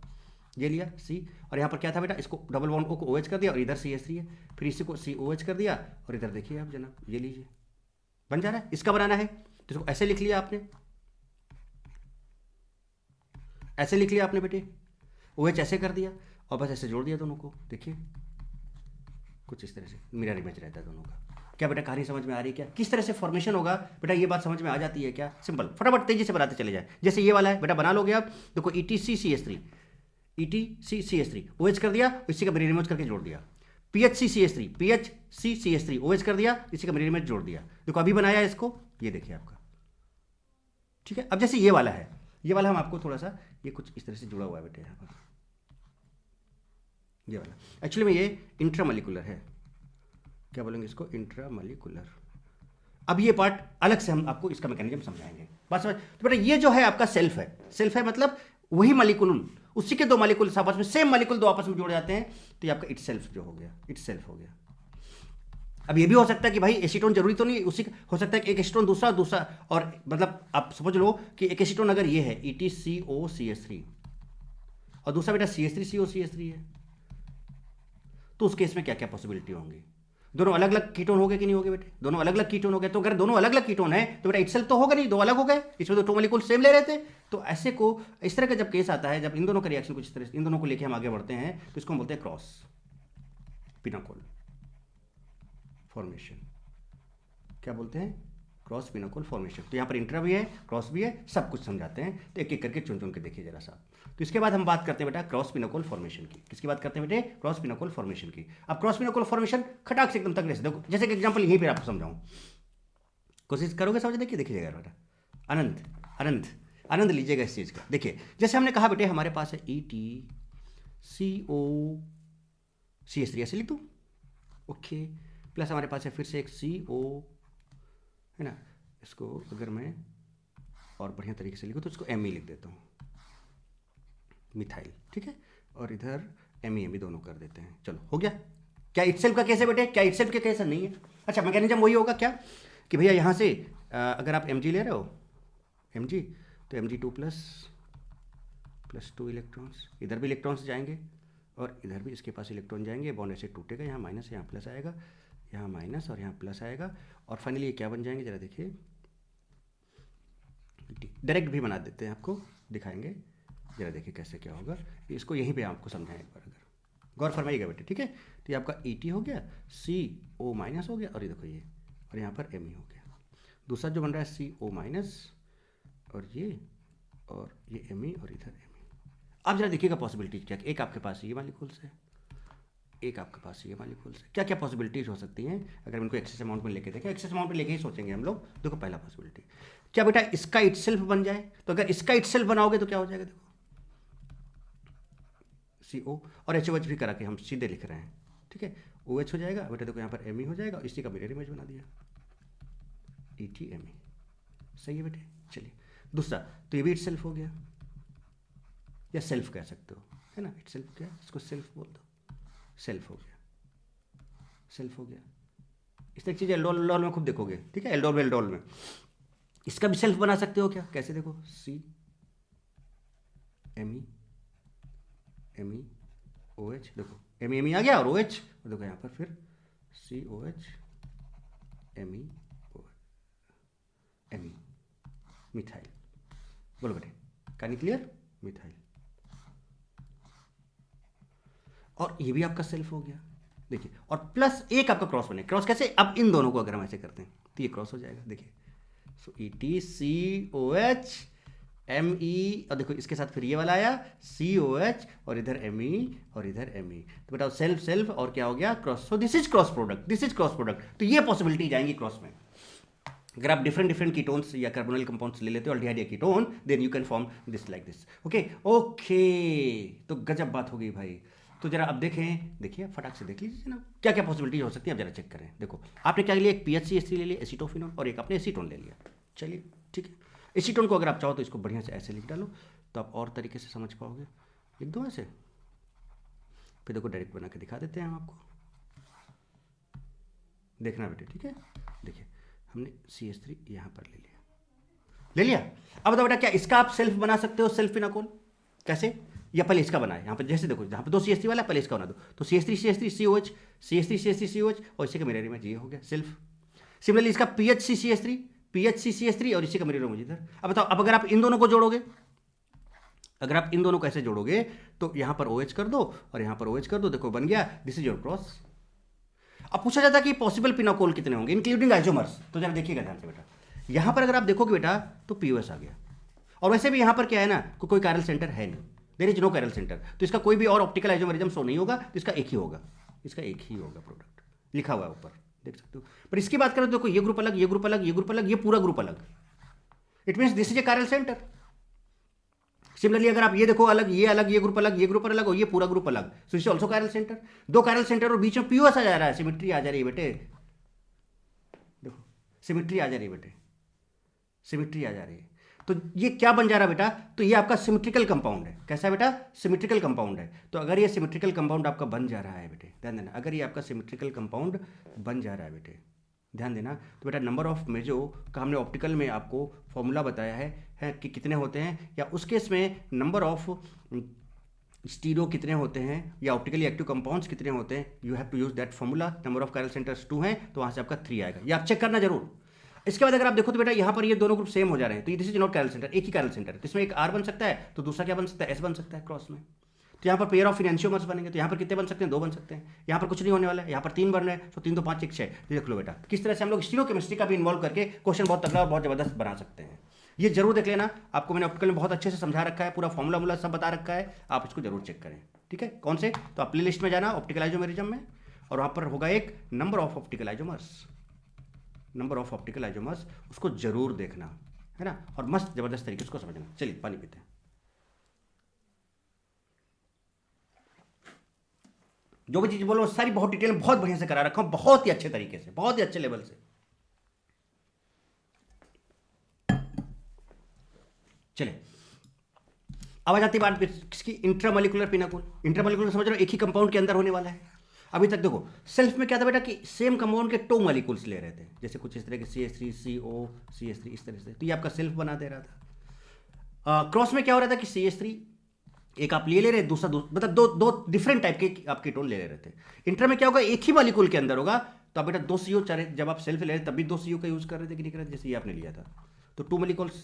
S1: ये लिया C और यहाँ पर क्या था बेटा, इसको डबल बॉन्ड O को OH कर दिया और इधर CH3 है, फिर इसी को COH कर दिया और इधर देखिए आप जनाब, ये लीजिए बन जा रहा है। इसका बनाना है तो इसको ऐसे लिख लिया आपने, ऐसे लिख लिया आपने बेटे, OH ऐसे कर दिया और बस ऐसे जोड़ दिया दोनों को, देखिए कुछ इस तरह से मिरर इमेज रहता है दोनों का। क्या बेटा कहानी समझ में आ रही है क्या? किस तरह से फॉर्मेशन होगा बेटा, ये बात समझ में आ जाती है क्या? सिंपल, फटाफट तेजी से बनाते चले जाए। जैसे ये वाला है बेटा, बना लोगे आप, देखो ETCCH3 ETCCH3 OH कर दिया, इसी का मिरर इमेज करके जोड़ दिया। PHCCH3 PHCCH3 OH कर दिया, इसी का मिरर इमेज जोड़ दिया। देखो अभी बनाया इसको, ये देखिए आपका ठीक है। अब जैसे ये वाला है, ये वाला हम आपको थोड़ा सा, ये कुछ इस तरह से जुड़ा हुआ है बेटे यहाँ पर, ये वाला एक्चुअली में ये इंट्रामोलिकुलर है, क्या बोलेंगे इसको, इंट्रामोलिकुलर। अब ये पार्ट अलग से हम आपको इसका मैकेनिज्म समझाएंगे। बस तो बेटा ये जो है आपका सेल्फ है, सेल्फ है मतलब वही मॉलिक्यूल, उसी के दो मॉलिक्यूल आपस में, सेम मॉलिक्यूल दो आपस में जुड़ जाते हैं, तो ये आपका इट सेल्फ जो हो गया, इट सेल्फ हो गया। अब ये भी हो सकता है कि भाई एसीटोन जरूरी तो नहीं, उसी हो सकता है कि एक एसीटोन दूसरा दूसरा, और मतलब आप समझ लो कि एक एसीटोन अगर ये है EtCOCH3 और दूसरा बेटा CH3COCH3 है, तो उस केस में क्या क्या पॉसिबिलिटी होंगी? दोनों अलग अलग कीटोन हो गए कि नहीं हो गए बेटे? दोनों अलग अलग कीटोन हो गए। तो अगर दोनों अलग अलग कीटोन है तो बेटा इटसेल्फ तो होगा नहीं, दो अलग हो गए, इसमें तो टू मॉलिक्यूल सेम ले रहे थे। तो ऐसे को इस तरह का जब केस आता है, जब इन दोनों का रिएक्शन कुछ तरह इन दोनों को लेके हम आगे बढ़ते हैं, तो इसको हम बोलते हैं क्रॉस पिनोकोल फॉर्मेशन। क्या बोलते हैं? Cross pinacol formation. तो यहाँ पर इंट्रा भी है, क्रॉस भी है, सब कुछ समझाते हैं। तो एक एक करके चुन चुन के देखिए जरा सा। तो इसके बाद हम बात करते हैं बेटा क्रॉस पिनोकोल फॉर्मेशन की। किसकी बात करते हैं बेटे? क्रॉस पिनोकोल फॉर्मेशन की। अब क्रॉस पिनोकोल फॉर्मेशन खटाक से एकदम तगड़े से देखो, जैसे कि एग्जांपल यहीं पे आपको समझाऊं, कोशिश करोगे समझ, देखिए देखिएगा बेटा, आनंद आनंद आनंद लीजिएगा इस चीज़ का। देखिए जैसे हमने कहा बेटे हमारे पास है EtCOCH3 ऐसे लिख दूँ, ओके, प्लस हमारे पास है फिर से एक CO है ना, इसको अगर मैं और बढ़िया तरीके से लिखूँ तो इसको Me लिख देता हूँ, मिथाइल, ठीक है, और इधर Me दोनों कर देते हैं। चलो हो गया। क्या इटसेल्फ का केस है बेटे? क्या इटसेल्फ का केस नहीं है? अच्छा, मैकेनिज्म वही होगा क्या कि भैया यहाँ से अगर आप Mg ले रहे हो, Mg, तो Mg2 प्लस 2 इलेक्ट्रॉन्स, इधर भी इलेक्ट्रॉन्स जाएंगे और इधर भी इसके पास इलेक्ट्रॉन जाएंगे, बॉन्ड ऐसे टूटेगा, यहाँ माइनस यहाँ प्लस आएगा, यहाँ माइनस और यहाँ प्लस आएगा, और फाइनली ये क्या बन जाएंगे जरा देखिए, डायरेक्ट भी बना देते हैं, आपको दिखाएंगे, जरा देखिए कैसे क्या होगा। इसको यहीं पे आपको समझाएं एक बार, अगर गौर फरमाइएगा बेटे, ठीक है। तो ये आपका Et हो गया, CO- हो गया, और ये देखो ये, और यहाँ पर Me हो गया। दूसरा जो बन रहा है CO- और ये Me और इधर Me। अब जरा देखिएगा पॉसिबिलिटी क्या, एक आपके पास ये मॉलिक्यूल्स है, एक आपके पास ये मॉलिक्यूल्स है, क्या क्या पॉसिबिलिटीज हो सकती हैं अगर इनको एक्सेस अमाउंट में लेके देखें। एक्सेस अमाउंट में लेके ही सोचेंगे हम लोग। देखो पहला पॉसिबिलिटी क्या बेटा, इसका इटसेल्फ बन जाए। तो अगर इसका इटसेल्फ बनाओगे तो क्या हो जाएगा, देखो CO और HOH भी करा के हम सीधे लिख रहे हैं, ठीक है, OH हो जाएगा बेटा, देखो यहाँ पर Me हो जाएगा, और इसी का मिरर इमेज बना दिया, EtMe, सही है बेटे। चलिए दूसरा, तो ये भी इटसेल्फ हो गया, या सेल्फ कह सकते हो, है ना, इटसेल्फ क्या, इसको सेल्फ बोल दो, सेल्फ हो गया, सेल्फ हो गया। इस तरह चीज़ एल्डोल में खूब देखोगे, ठीक है, एल्डोल में इसका भी सेल्फ बना सकते हो क्या, कैसे देखो, CMe OH, देखो Me आ गया और OH, और देखो यहाँ पर फिर COH Me मिथाइल। बोलो बेटे, कहानी क्लियर? मिथाइल। और ये भी आपका सेल्फ हो गया, देखिए, और प्लस एक आपका क्रॉस बने। क्रॉस कैसे? अब इन दोनों को अगर हम ऐसे करते हैं तो ये क्रॉस हो जाएगा, देखिए, सो EtCOH Me, और देखो इसके साथ फिर ये वाला आया COH, और इधर Me और इधर Me, तो बेटा सेल्फ सेल्फ और क्या हो गया, cross. So this is cross product, this is cross product. तो ये पॉसिबिलिटी जाएंगी क्रॉस में। अगर आप डिफरेंट कीटोन्स या कार्बोनिल कंपाउंड्स ले लेते हो, अल्डिहाइड या ketone, then you can form this like this. Okay okay, तो गजब बात हो गई भाई। तो जरा अब देखें, देखिए फटाक से देख लीजिए ना क्या क्या पॉसिबिलिटी हो सकती है। अब जरा चेक करें, देखो आपने क्या लिया, एक PHCH3 ले लिया, एसीटोफिनोन, और एक आपने एसीटोन ले लिया। चलिए ठीक है, एसीटोन को अगर आप चाहो तो इसको बढ़िया से ऐसे लिख डालो, तो आप और तरीके से समझ पाओगे। लिख दो ऐसे, फिर देखो डायरेक्ट बना के दिखा देते हैं हम आपको, देखना बेटे, ठीक है। देखिए हमने CH3 यहाँ पर ले लिया। अब बताओ बेटा, क्या इसका आप सेल्फ बना सकते हो, सेल्फ पिनोकोल? कैसे? या पहले इसका बनाए, यहाँ पर जैसे देखो जहाँ पर दो CH3 वाला, पहले इसका बना दो, तो CH3CH3COH, CH3CH3COH, और इसी का मिरर इमेज ये हो गया सेल्फ। सिमिलरली इसका PHCCH3 और इसी का मिरर इमेज इधर। अब बताओ, अब अगर आप इन दोनों को जोड़ोगे, अगर आप इन दोनों को ऐसे जोड़ोगे तो यहाँ पर OH कर दो और यहाँ पर OH कर दो, देखो बन गया, दिस इज योर क्रॉस। अब पूछा जाता है कि पॉसिबल पिनोकोल कितने होंगे इंक्लूडिंग आइसोमर्स। तो जरा देखिएगा ध्यान से बेटा, यहाँ पर अगर आप देखोगे बेटा तो POS आ गया, और वैसे भी यहाँ पर क्या है ना, कोई कायरल सेंटर है नहीं, there is no chiral centre, तो इसका कोई भी और ऑप्टिकल आइसोमरिज्म शो नहीं होगा, तो इसका एक ही होगा, इसका एक ही होगा प्रोडक्ट, लिखा हुआ है ऊपर, देख सकते हो। पर इसकी बात करें तो देखो, ये ग्रुप अलग, ये ग्रुप अलग, ये ग्रुप अलग, ये पूरा ग्रुप अलग, it means this is a chiral centre. Similarly अगर आप ये देखो, अलग, ये ग्रुप अलग, ये ग्रुप अलग और ये पूरा ग्रुप अलग, so is also chiral centre. दो कायरल सेंटर और बीच में पीओएस आ जा रहा है, सिमेट्री आ जा रही है बेटे, देखो सिमेट्री आ जा रही है बेटे, सिमेट्री आ जा रही है। तो ये क्या बन जा रहा है बेटा, तो ये आपका सिमेट्रिकल कंपाउंड है। कैसा बेटा, सिमेट्रिकल कंपाउंड है। तो अगर ये सिमेट्रिकल कंपाउंड आपका बन जा रहा है बेटे, ध्यान देना, अगर ये आपका सिमेट्रिकल कंपाउंड बन जा रहा है बेटे, ध्यान देना, तो बेटा नंबर ऑफ मेजो का हमने ऑप्टिकल में आपको फॉर्मूला बताया है कि कितने होते हैं, या उस केस में नंबर ऑफ स्टीरियो कितने होते हैं, या ऑप्टिकली एक्टिव कंपाउंड्स कितने होते हैं। You have to use that formula. Number of chiral centres 2 हैं, तो वहाँ से आपका 3 आएगा। ये आप चेक करना जरूर। इसके बाद अगर आप देखो तो बेटा यहाँ पर ये दोनों ग्रुप सेम हो जा रहे हैं, तो this is not chiral centre, एक ही कायरल सेंटर है। तो इसमें एक आर बन सकता है, तो दूसरा क्या बन सकता है, एस बन सकता है क्रॉस में। तो यहाँ पर पेयर ऑफ इनैंशियोमर्स बनेंगे, तो यहाँ पर कितने बन सकते हैं, 2 बन सकते हैं। यहाँ पर कुछ नहीं होने वाला है, यहाँ पर 3 बन रहे हैं, तो 3 2 5 1 6। देख लो बेटा किस तरह से हम लोग स्टीरियोकेमिस्ट्री का भी इन्वॉल्व करके क्वेश्चन बहुत तगड़ा और बहुत जबरदस्त बना सकते हैं। ये जरूर देख लेना, आपको मैंने ऑप्टिकल में बहुत अच्छे से समझा रखा है, पूरा फॉर्मूला सब बता रखा है, आप इसको जरूर चेक करें। ठीक है, कौन से, तो आप प्ले लिस्ट में जाना ऑप्टिकल आइसोमेरिज्म में, और वहाँ पर होगा एक number of optical isomers, number of optical isomers, उसको जरूर देखना है ना, और मस्त जबरदस्त तरीके से उसको समझना। चलिए पानी पीते हैं। जो भी चीज बोलो सारी बहुत डिटेल में बहुत बढ़िया से करा रखा हूं, बहुत ही अच्छे तरीके से, बहुत ही अच्छे लेवल से। चले अब आ जाती बात किसकी, इंट्रामोलिकुलर पिनाकुल। इंट्रामोलिकुलर समझ रहे हो, एक ही कंपाउंड के अंदर होने वाला है। अभी तक देखो सेल्फ में क्या था बेटा कि सेम कंपाउंड के 2 मॉलिक्यूल्स ले रहे थे, जैसे कुछ इस तरह के CH3 CO CH3 इस तरह से, तो ये आपका सेल्फ बना दे रहा था। क्रॉस में क्या हो रहा था कि CH3 एक आप ले रहे, दूसरा मतलब दो डिफरेंट टाइप के आप कीटोन ले रहे थे। इंटर में क्या होगा, एक ही मॉलिक्यूल के अंदर होगा, तो आप बेटा 2 CO चाहे जब आप सेल्फ ले रहे तब भी 2 CO का यूज कर रहे थे कि नहीं कर रहे थे, जैसे ये आपने लिया था। तो 2 मॉलिक्यूल्स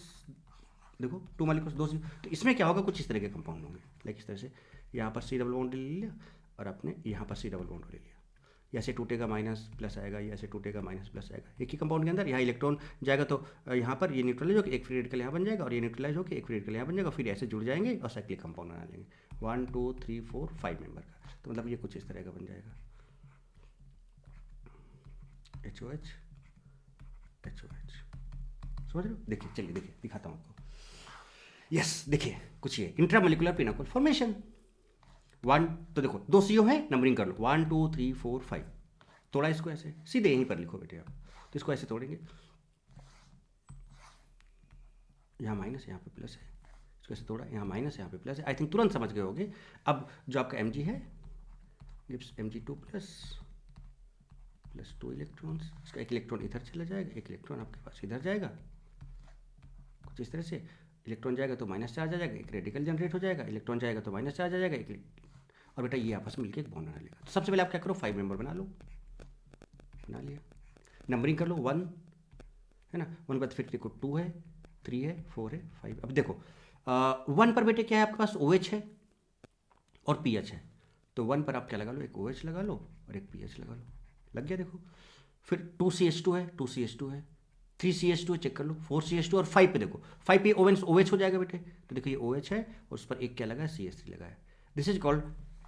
S1: देखो, 2 मॉलिक्यूल्स 2 CO, तो इसमें क्या होगा, कुछ इस तरह के कंपाउंड होंगे, लाइक इस तरह से। यहाँ पर C डबल बॉन्ड ले लिया और आपने यहाँ पर C डबल बॉन्ड ले लिया, ऐसे टूटेगा माइनस प्लस आएगा, ये ऐसे टूटेगा माइनस प्लस आएगा, एक ही कंपाउंड के अंदर। यहाँ इलेक्ट्रॉन जाएगा तो यहाँ पर ये न्यूट्रलाइज होकर एक फ्री रेडिकल यहाँ बन जाएगा, और ये न्यूट्रलाइज होकर एक फ्री रेडिकल यहाँ बन जाएगा, फिर ऐसे जुड़ जाएंगे और साइक्लिक कंपाउंड बना लेंगे 1 2 3 4 5 मेंबर का। तो मतलब ये कुछ इस तरह का बन जाएगा, HOH HOH, समझ रहे हो। देखिए चलिए देखिए दिखाता हूँ आपको। यस देखिए कुछ ये इंट्रामोलिकुलर पिनाकुल फॉर्मेशन। 1 तो देखो 2 CO है, नंबरिंग कर लो 1 2 3 4 5, तोड़ा इसको ऐसे, सीधे यहीं पर लिखो बेटे आप। तो इसको ऐसे तोड़ेंगे, यहाँ माइनस यहाँ पे प्लस है, इसको ऐसे तोड़ा, यहाँ माइनस यहाँ पे प्लस है। आई थिंक तुरंत समझ गए होगे। अब जो आपका Mg है गिव्स Mg2 प्लस 2 इलेक्ट्रॉन्स, इसका एक इलेक्ट्रॉन इधर चला जाएगा, एक इलेक्ट्रॉन आपके पास इधर जाएगा, कुछ इस तरह से। इलेक्ट्रॉन जाएगा तो माइनस चार्ज आ जाएगा, एक रेडिकल जनरेट हो जाएगा, इलेक्ट्रॉन जाएगा तो माइनस चार्ज आ जाएगा, एक, और बेटा ये आपस में मिलकर एक बॉन्ड बना लेगा। तो सबसे पहले आप क्या करो, 5 मेंबर बना लो, बना लिया, नंबरिंग कर लो 1 है ना, 1 बाद फिर देखो 2 है 3 है 4 है 5। अब देखो 1 पर बेटे क्या है आपके पास, OH है और PH है, तो 1 पर आप क्या लगा लो, एक OH लगा लो और एक PH लगा लो, लग गया। देखो फिर 2CH2 है, 2CH2 है, 3CH2 चेक कर लो, 4CH2 और 5 पे देखो, 5 पे OH हो जाएगा बेटे। तो देखो ये OH है और उस पर एक क्या लगा है, CH3 लगा है। This is called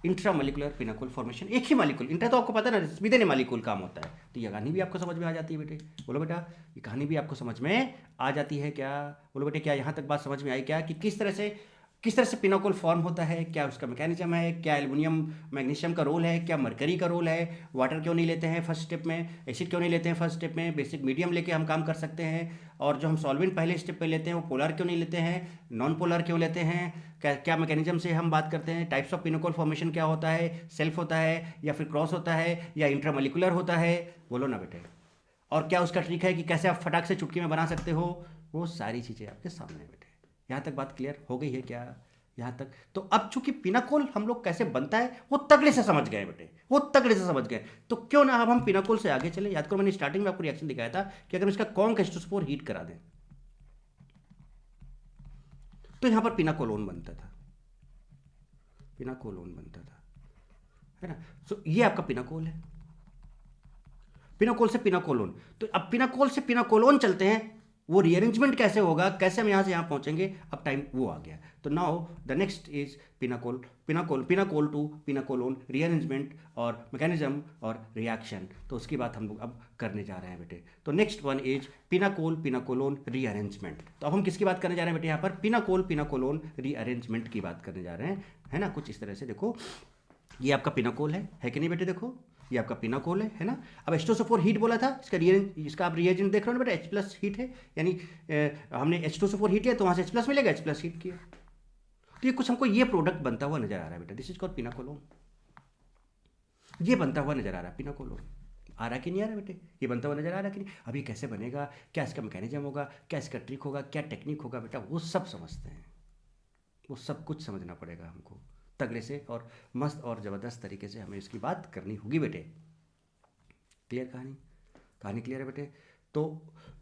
S1: intramolecular pinacol formation. एक ही मॉलिक्यूल, इंट्रा तो आपको पता है ना, विद इन ए मॉलिक्यूल काम होता है। तो ये कहानी भी आपको समझ में आ जाती है बेटे, बोलो बेटा, ये कहानी भी आपको समझ में आ जाती है क्या, बोलो बेटे, क्या यहाँ तक बात समझ में आई क्या, कि किस तरह से पिनाकुल फॉर्म होता है, क्या उसका मैकेनिज्म है, क्या एल्युमिनियम मैग्नीशियम का रोल है, क्या मरकरी का रोल है, वाटर क्यों नहीं लेते हैं फर्स्ट स्टेप में, एसिड क्यों नहीं लेते हैं फर्स्ट स्टेप में, बेसिक मीडियम लेके हम काम कर सकते हैं, और जो हम सॉल्वेंट पहले स्टेप पे लेते हैं वो पोलर क्यों नहीं लेते हैं, नॉन पोलर क्यों लेते हैं, क्या मैकेनिज्म से हम बात करते हैं, टाइप्स ऑफ पिनाकुल फॉर्मेशन क्या होता है, सेल्फ होता है या फिर क्रॉस होता है या इंट्रामोलिकुलर होता है, बोलो ना बेटे, और क्या उसका ट्रिक है कि कैसे आप फटाक से चुटकी में बना सकते हो, वो सारी चीज़ें आपके सामने बेटे। यहाँ तक बात क्लियर हो गई है क्या, यहाँ तक। तो अब चूंकि पिनाकुल हम लोग कैसे बनता है वो तगड़े से समझ गए बेटे, वो तगड़े से समझ गए, तो क्यों ना अब हम पिनाकुल से आगे चले। याद करो मैंने स्टार्टिंग में आपको रिएक्शन दिखाया था कि अगर इसका कॉन्क H2SO4 हीट करा दें तो यहां पर पिनाकोलोन बनता था, पिनाकोलोन बनता था, है ना। सो ये आपका पिनाकोल है, पिनाकोल से पिनाकोलोन। तो अब पिनाकोल से पिनाकोलोन चलते हैं वो रीअरेंजमेंट कैसे होगा, कैसे हम यहाँ से यहाँ पहुँचेंगे, अब टाइम वो आ गया। तो now the next is pinacol to pinacolone rearrangement और मैकेनिज्म और रिएक्शन। तो उसकी बात हम लोग अब करने जा रहे हैं बेटे। तो नेक्स्ट वन इज पिनाकोलोन रीअरेंजमेंट। तो अब हम किसकी बात करने जा रहे हैं बेटे, यहाँ पर पिनाकोलोन रीअरेंजमेंट की बात करने जा रहे हैं, है ना। कुछ इस तरह से देखो, ये आपका पिनाकोल है कि नहीं बेटे, देखो ये आपका पिनाकोल है ना। अब H2SO4 हीट बोला था, इसका आप रिएजेंट देख रहे हो ना बेटा, H+ हीट है, यानी हमने H2SO4 हीट लिया तो वहाँ से H+ मिलेगा, H+ हीट किया तो ये कुछ हमको ये प्रोडक्ट बनता हुआ नजर आ रहा है बेटा। This is called pinacolone. ये बनता हुआ नजर आ रहा है पिनाकोलोन। आ रहा कि नहीं आ रहा बेटे, ये बनता हुआ नजर आ रहा कि नहीं। अभी कैसे बनेगा, क्या इसका मैकेनिज्म होगा, क्या इसका ट्रिक होगा, क्या टेक्निक होगा बेटा, वो सब समझते हैं, वो सब कुछ समझना पड़ेगा हमको तगड़े से और मस्त और ज़बरदस्त तरीके से हमें इसकी बात करनी होगी बेटे। क्लियर कहानी क्लियर है बेटे। तो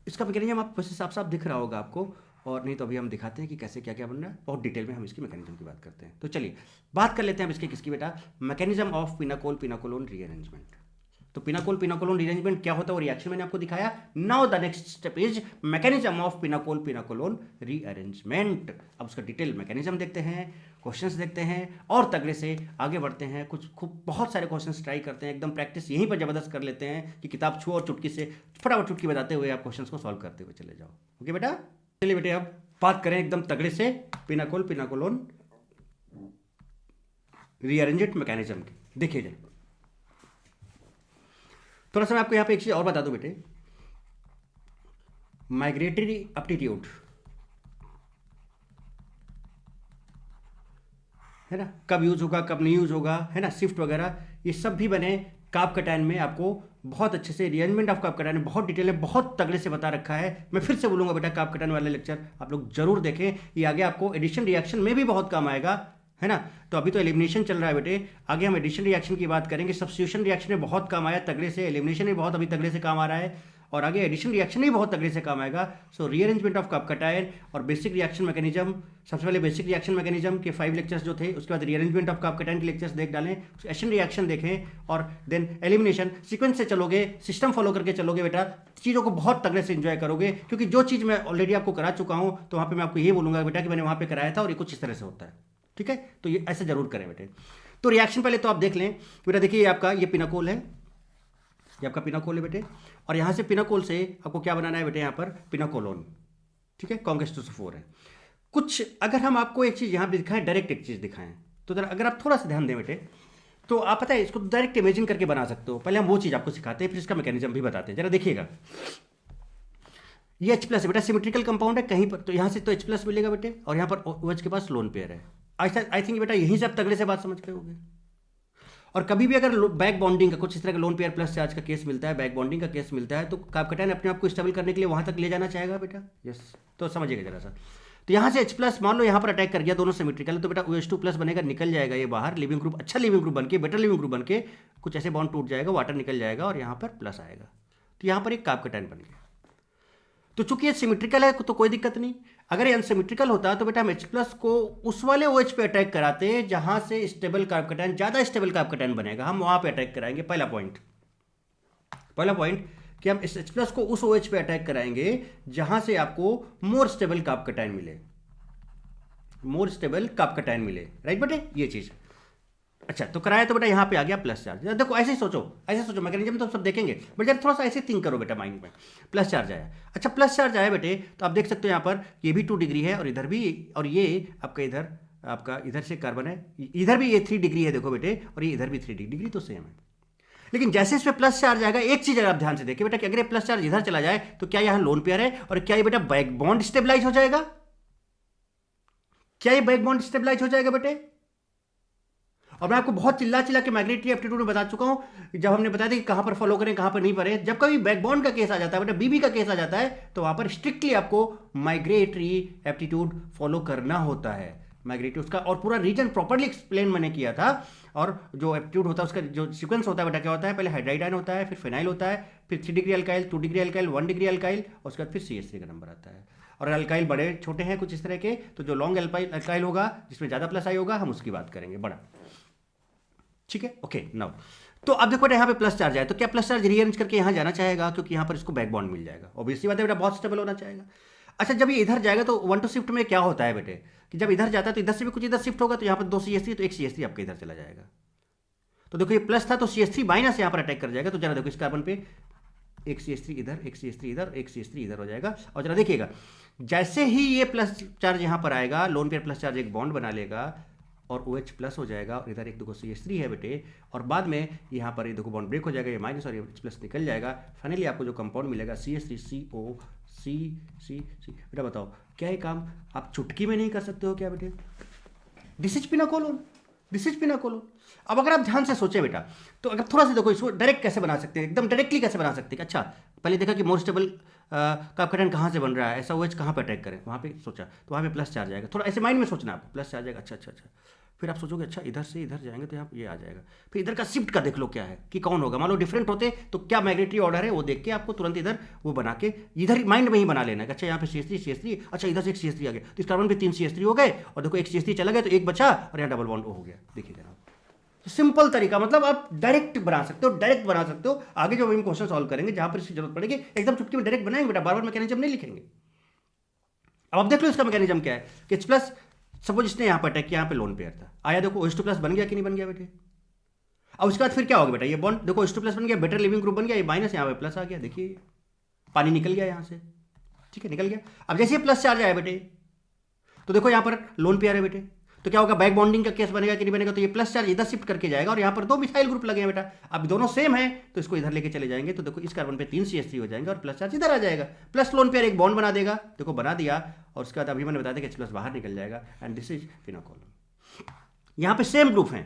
S1: इसका मैकेनिज्म आप वैसे साफ साफ दिख रहा होगा आपको, और नहीं तो अभी हम दिखाते हैं कि कैसे क्या क्या बन रहा है, बहुत डिटेल में हम इसकी मैकेनिज्म की बात करते हैं। तो चलिए बात कर लेते हैं अब इसकी किसकी बेटा, मैकेनिज्म ऑफ पिनाकोलोन रीअरेंजमेंट। तो पिनाकोलोन रीअरेंजमेंट क्या होता है वो रिएक्शन मैंने आपको दिखाया। Now the next step is mechanism of pinacolone rearrangement. अब उसका डिटेल मैकेनिज्म देखते हैं, क्वेश्चंस देखते हैं और तगड़े से आगे बढ़ते हैं। कुछ खूब बहुत सारे क्वेश्चंस ट्राई करते हैं, एकदम प्रैक्टिस यहीं पर जबरदस्त कर लेते हैं कि किताब छुओ और चुटकी से फटाफट चुटकी बताते हुए आप क्वेश्चंस को सॉल्व करते हुए चले जाओ। ओके बेटा, चलिए बेटे अब बात करें एकदम तगड़े से पिनाकोलोन रीअरेंजमेंट मैकेनिज्म की। देखिए जाए, थोड़ा सा मैं आपको यहाँ पे एक चीज और बता दूं बेटे, माइग्रेटरी एप्टीट्यूड है ना, कब यूज होगा कब नहीं यूज होगा, है ना, शिफ्ट वगैरह ये सब भी बने कार्ब-कैटायन में आपको बहुत अच्छे से रीअरेंजमेंट ऑफ कार्ब-कैटायन में बहुत डिटेल में बहुत तगड़े से बता रखा है। मैं फिर से बोलूंगा बेटा, कार्ब-कैटायन वाले लेक्चर आप लोग जरूर देखें, ये आगे आपको एडिशन रिएक्शन में भी बहुत काम आएगा, है ना। तो अभी तो एलिमिनेशन चल रहा है बेटे, आगे हम एडिशन रिएक्शन की बात करेंगे। सब्स्टिट्यूशन रिएक्शन में बहुत काम आया तगड़े से, एलिमिनेशन में बहुत अभी तगड़े से काम आ रहा है, और आगे एडिशन रिएक्शन में बहुत तगड़े से काम आएगा। सो रीअरेंजमेंट ऑफ कार्ब-कैटायन और बेसिक रिएक्शन मैकेनिज्म, सबसे पहले बेसिक रिएक्शन मैकेनिज्म के 5 लेक्चर्स जो थे, उसके बाद रीअरेंजमेंट ऑफ कार्ब-कैटायन के लेक्चर्स देख डालें, एडिशन रिएक्शन देखें, और देन एलिमिनेशन सीक्वेंस से चलोगे, सिस्टम फॉलो करके चलोगे बेटा, चीज़ों को बहुत तगड़े से एंजॉय करोगे। क्योंकि जो चीज़ मैं ऑलरेडी आपको करा चुका हूँ तो वहाँ पर मैं आपको ये बोलूँगा बेटा कि मैंने वहाँ पर कराया था और ये कुछ इस तरह से होता है, ठीक है। तो ये ऐसे जरूर करें बेटे। तो रिएक्शन पहले तो आप देख लें बेटा, देखिए ये आपका ये पिनाकोल है, ये आपका पिनाकोल है बेटे, और यहाँ से पिनाकोल से आपको क्या बनाना है बेटे, यहाँ पर पिनाकोलोन, ठीक है, H2SO4 है। कुछ अगर हम आपको एक चीज़ यहाँ पे दिखाएं, डायरेक्ट एक चीज़ दिखाएं, तो अगर आप थोड़ा सा ध्यान दें बेटे, तो आप पता है इसको डायरेक्ट इमेजिन करके बना सकते हो। पहले हम वो चीज़ आपको सिखाते हैं, फिर इसका मैकेनिज्म भी बताते हैं। जरा देखिएगा, ये H+ है बेटा, सिमेट्रिकल कंपाउंड है कहीं पर, तो यहाँ से तो H+ मिलेगा बेटे, और यहाँ पर OH के पास लोन पेयर है। आई थिंक बेटा यहीं से आप तगड़े से बात समझ गए होंगे। और कभी भी अगर बैक बॉन्डिंग का कुछ इस तरह का लोन पेयर प्लस चार्ज का केस मिलता है, बैक बॉन्डिंग का केस मिलता है, तो कार्ब-कैटायन अपने आप को स्टेबल करने के लिए वहां तक ले जाना चाहेगा बेटा। यस, तो समझिएगा जरा सा। तो यहाँ से H+ मान लो यहाँ पर अटैक कर गया, दोनों सिमेट्रिकल, तो बेटा OH2+ बनेगा, निकल जाएगा ये बाहर, लिविंग ग्रुप, अच्छा लिविंग ग्रुप बन के, बेटर लिविंग ग्रुप बन के कुछ ऐसे बॉन्ड टूट जाएगा, वाटर निकल जाएगा और यहाँ पर प्लस आएगा, तो यहाँ पर एक कार्ब-कैटायन बन गया। तो चूंकि ये सिमेट्रिकल है तो कोई दिक्कत नहीं। अगर ये अनसिमेट्रिकल होता तो बेटा हम H+ को उस वाले OH पे अटैक कराते जहां से स्टेबल कार्ब-कैटायन, ज्यादा स्टेबल कार्ब-कैटायन बनेगा, हम वहां पे अटैक कराएंगे। पहला पॉइंट कि हम इस H+ को उस OH पे अटैक कराएंगे जहां से आपको मोर स्टेबल कार्ब-कैटायन मिले, राइट बेटे, ये चीज। अच्छा, तो कराया तो बेटा यहाँ पे आ गया प्लस चार्ज। देखो ऐसे सोचो मैकेनिज्म तो सब देखेंगे, बट जरा थोड़ा सा ऐसे थिंक करो बेटा माइंड में। प्लस चार्ज आया, अच्छा प्लस चार्ज आया बेटे, तो आप देख सकते हो यहाँ पर ये भी 2 डिग्री है और इधर भी, और ये आपका इधर से कार्बन है, इधर भी ये 3 डिग्री है देखो बेटे, और ये इधर भी 3 डिग्री, तो सेम है। लेकिन जैसे इस पे प्लस चार्ज आएगा, एक चीज अगर आप ध्यान से देखिए बेटा कि अगर ये प्लस चार्ज इधर चला जाए तो क्या यहाँ लोन पेयर है, और क्या ये बेटा बैक बॉन्ड स्टेबलाइज हो जाएगा? क्या ये बैक बॉन्ड स्टेबलाइज हो जाएगा बेटे? और मैं आपको बहुत चिल्ला के मैग्नेटरी एप्टीट्यूड में बता चुका हूं, जब हमने बताया था कि कहां पर फॉलो करें कहां पर नहीं करें। जब कभी बैकबॉन्ड का केस आ जाता है बेटा, बीबी का केस आ जाता है, तो वहां पर स्ट्रिक्टली आपको माइग्रेटरी एप्टीट्यूड फॉलो करना होता है। माइग्रेटरी उसका और पूरा रीजन प्रॉपर्ली एक्सप्लेन मैंने किया था। और जो एप्टीट्यूड होता है उसका जो सीक्वेंस होता है बेटा क्या होता है, पहले हाइड्राइड आयन होता है, फिर फिनाइल होता है, फिर 3 degree alkyl, 2 degree alkyl, 1 degree alkyl, और उसके बाद फिर CH3 का नंबर आता है। और अल्काइल बड़े छोटे हैं कुछ इस तरह के, तो जो लॉन्ग अल्काइल होगा जिसमें ज्यादा प्लस आई होगा हम उसकी बात करेंगे, बड़ा, ठीक है। ओके नाउ तो अब देखो यहाँ पे प्लस चार्ज आया, तो क्या प्लस चार्ज रीअरेंज करके यहाँ जाना चाहेगा, क्योंकि यहाँ पर इसको बैक बॉन्ड मिल जाएगा। ऑब्वियसली बात है बेटा, बहुत स्टेबल होना चाहेगा। अच्छा, जब ये इधर जाएगा तो 1 to शिफ्ट में क्या होता है बेटे, कि जब इधर जाता है तो इधर से भी कुछ इधर शिफ्ट होगा, तो यहाँ पर 2 CH3, तो एक CH3 आपका इधर चला जाएगा। तो देखो ये प्लस था तो CH3 माइनस यहाँ पर अटैक कर जाएगा। तो जरा देखो इस कार्बन पे एक CH3 इधर, एक CH3 इधर, एक CH3 इधर हो जाएगा। और जरा देखिएगा, जैसे ही ये प्लस चार्ज यहाँ पर आएगा, लोन पेयर प्लस चार्ज एक बॉन्ड बना लेगा और OH प्लस हो जाएगा, और इधर एक देखो CH3 है बेटे, और बाद में यहाँ पर ये देखो बॉन्ड ब्रेक हो जाएगा, ये माइनस और ये प्लस निकल जाएगा। फाइनली आपको जो कंपाउंड मिलेगा CH3CO C बेटा बताओ, क्या ये काम आप चुटकी में नहीं कर सकते हो क्या बेटे? This is pinacolone, this is pinacolone. अब अगर आप ध्यान से सोचें बेटा, तो अगर थोड़ा सा देखो इसको डायरेक्ट कैसे बना सकते हैं, एकदम डायरेक्टली कैसे बना सकते हैं। अच्छा, पहले देखा कि मोर स्टेबल कार्बोकेटायन कहाँ से बन रहा है, ऐसा OH कहाँ पे अटैक करें, वहाँ पे सोचा, तो वहाँ पे प्लस चार्ज आएगा। थोड़ा ऐसे माइंड में सोचना आपको, प्लस चार्ज आएगा। अच्छा, फिर आप सोचोगे अच्छा इधर से इधर जाएंगे तो यहाँ ये आ जाएगा। फिर इधर का शिफ्ट का देख लो क्या है, कि कौन होगा। मान लो डिफरेंट होते तो क्या माइग्रेटरी ऑर्डर है वो देख के आपको तुरंत इधर वो बना के इधर माइंड में ही बना लेना है। अच्छा यहाँ पे CH3, अच्छा इधर से एक CH3 आ गया, तो इस कार्बन पे 3 CH3 हो गए, और देखो एक CH3 चला गया तो एक बचा, और यहाँ डबल बॉन्ड हो गया। देखिए जनाब, सिंपल तरीका, मतलब आप डायरेक्ट बना सकते हो, डायरेक्ट बना सकते हो। आगे जो हम क्वेश्चन सॉल्व करेंगे जहां पर इसकी जरूरत पड़ेगी, एकदम चुटकी में डायरेक्ट बनाएंगे बेटा, बार बार मैकेनिज्म नहीं लिखेंगे। अब आप देख लो इसका मैकेनिज्म क्या है, कि H प्लस सपोज इसने यहाँ पर अटैक किया, यहाँ पे लोन पेयर था, आया देखो OH2 प्लस बन गया कि नहीं बन गया बेटे। अब उसके बाद फिर क्या होगा बेटा, ये बॉन्ड देखो OH2 प्लस बन गया, बेटर लिविंग ग्रुप बन गया, ये माइनस यहाँ पे प्लस आ गया, देखिए पानी निकल गया यहाँ से, ठीक है निकल गया। अब जैसे प्लस चार्ज आया बेटे, तो देखो यहाँ पर लोन पेयर है बेटे, तो क्या होगा, बैक बॉन्डिंग का केस बनेगा कि नहीं बनेगा, तो ये प्लस चार्ज इधर शिफ्ट करके जाएगा, और यहाँ पर 2 मिथाइल ग्रुप लगे हैं बेटा। अब दोनों सेम है तो इसको इधर लेके चले जाएंगे, तो देखो इस कार्बन पे 3 CH3 हो जाएंगे, और प्लस चार्ज इधर आ जाएगा, प्लस लोन पेयर एक बॉन्ड बना देगा, देखो बना दिया, और उसके बाद अभी मैंने बताया था कि H प्लस बाहर निकल जाएगा, एंड दिस इज पिनाकोलोन। यहाँ पे सेम ग्रुप हैं,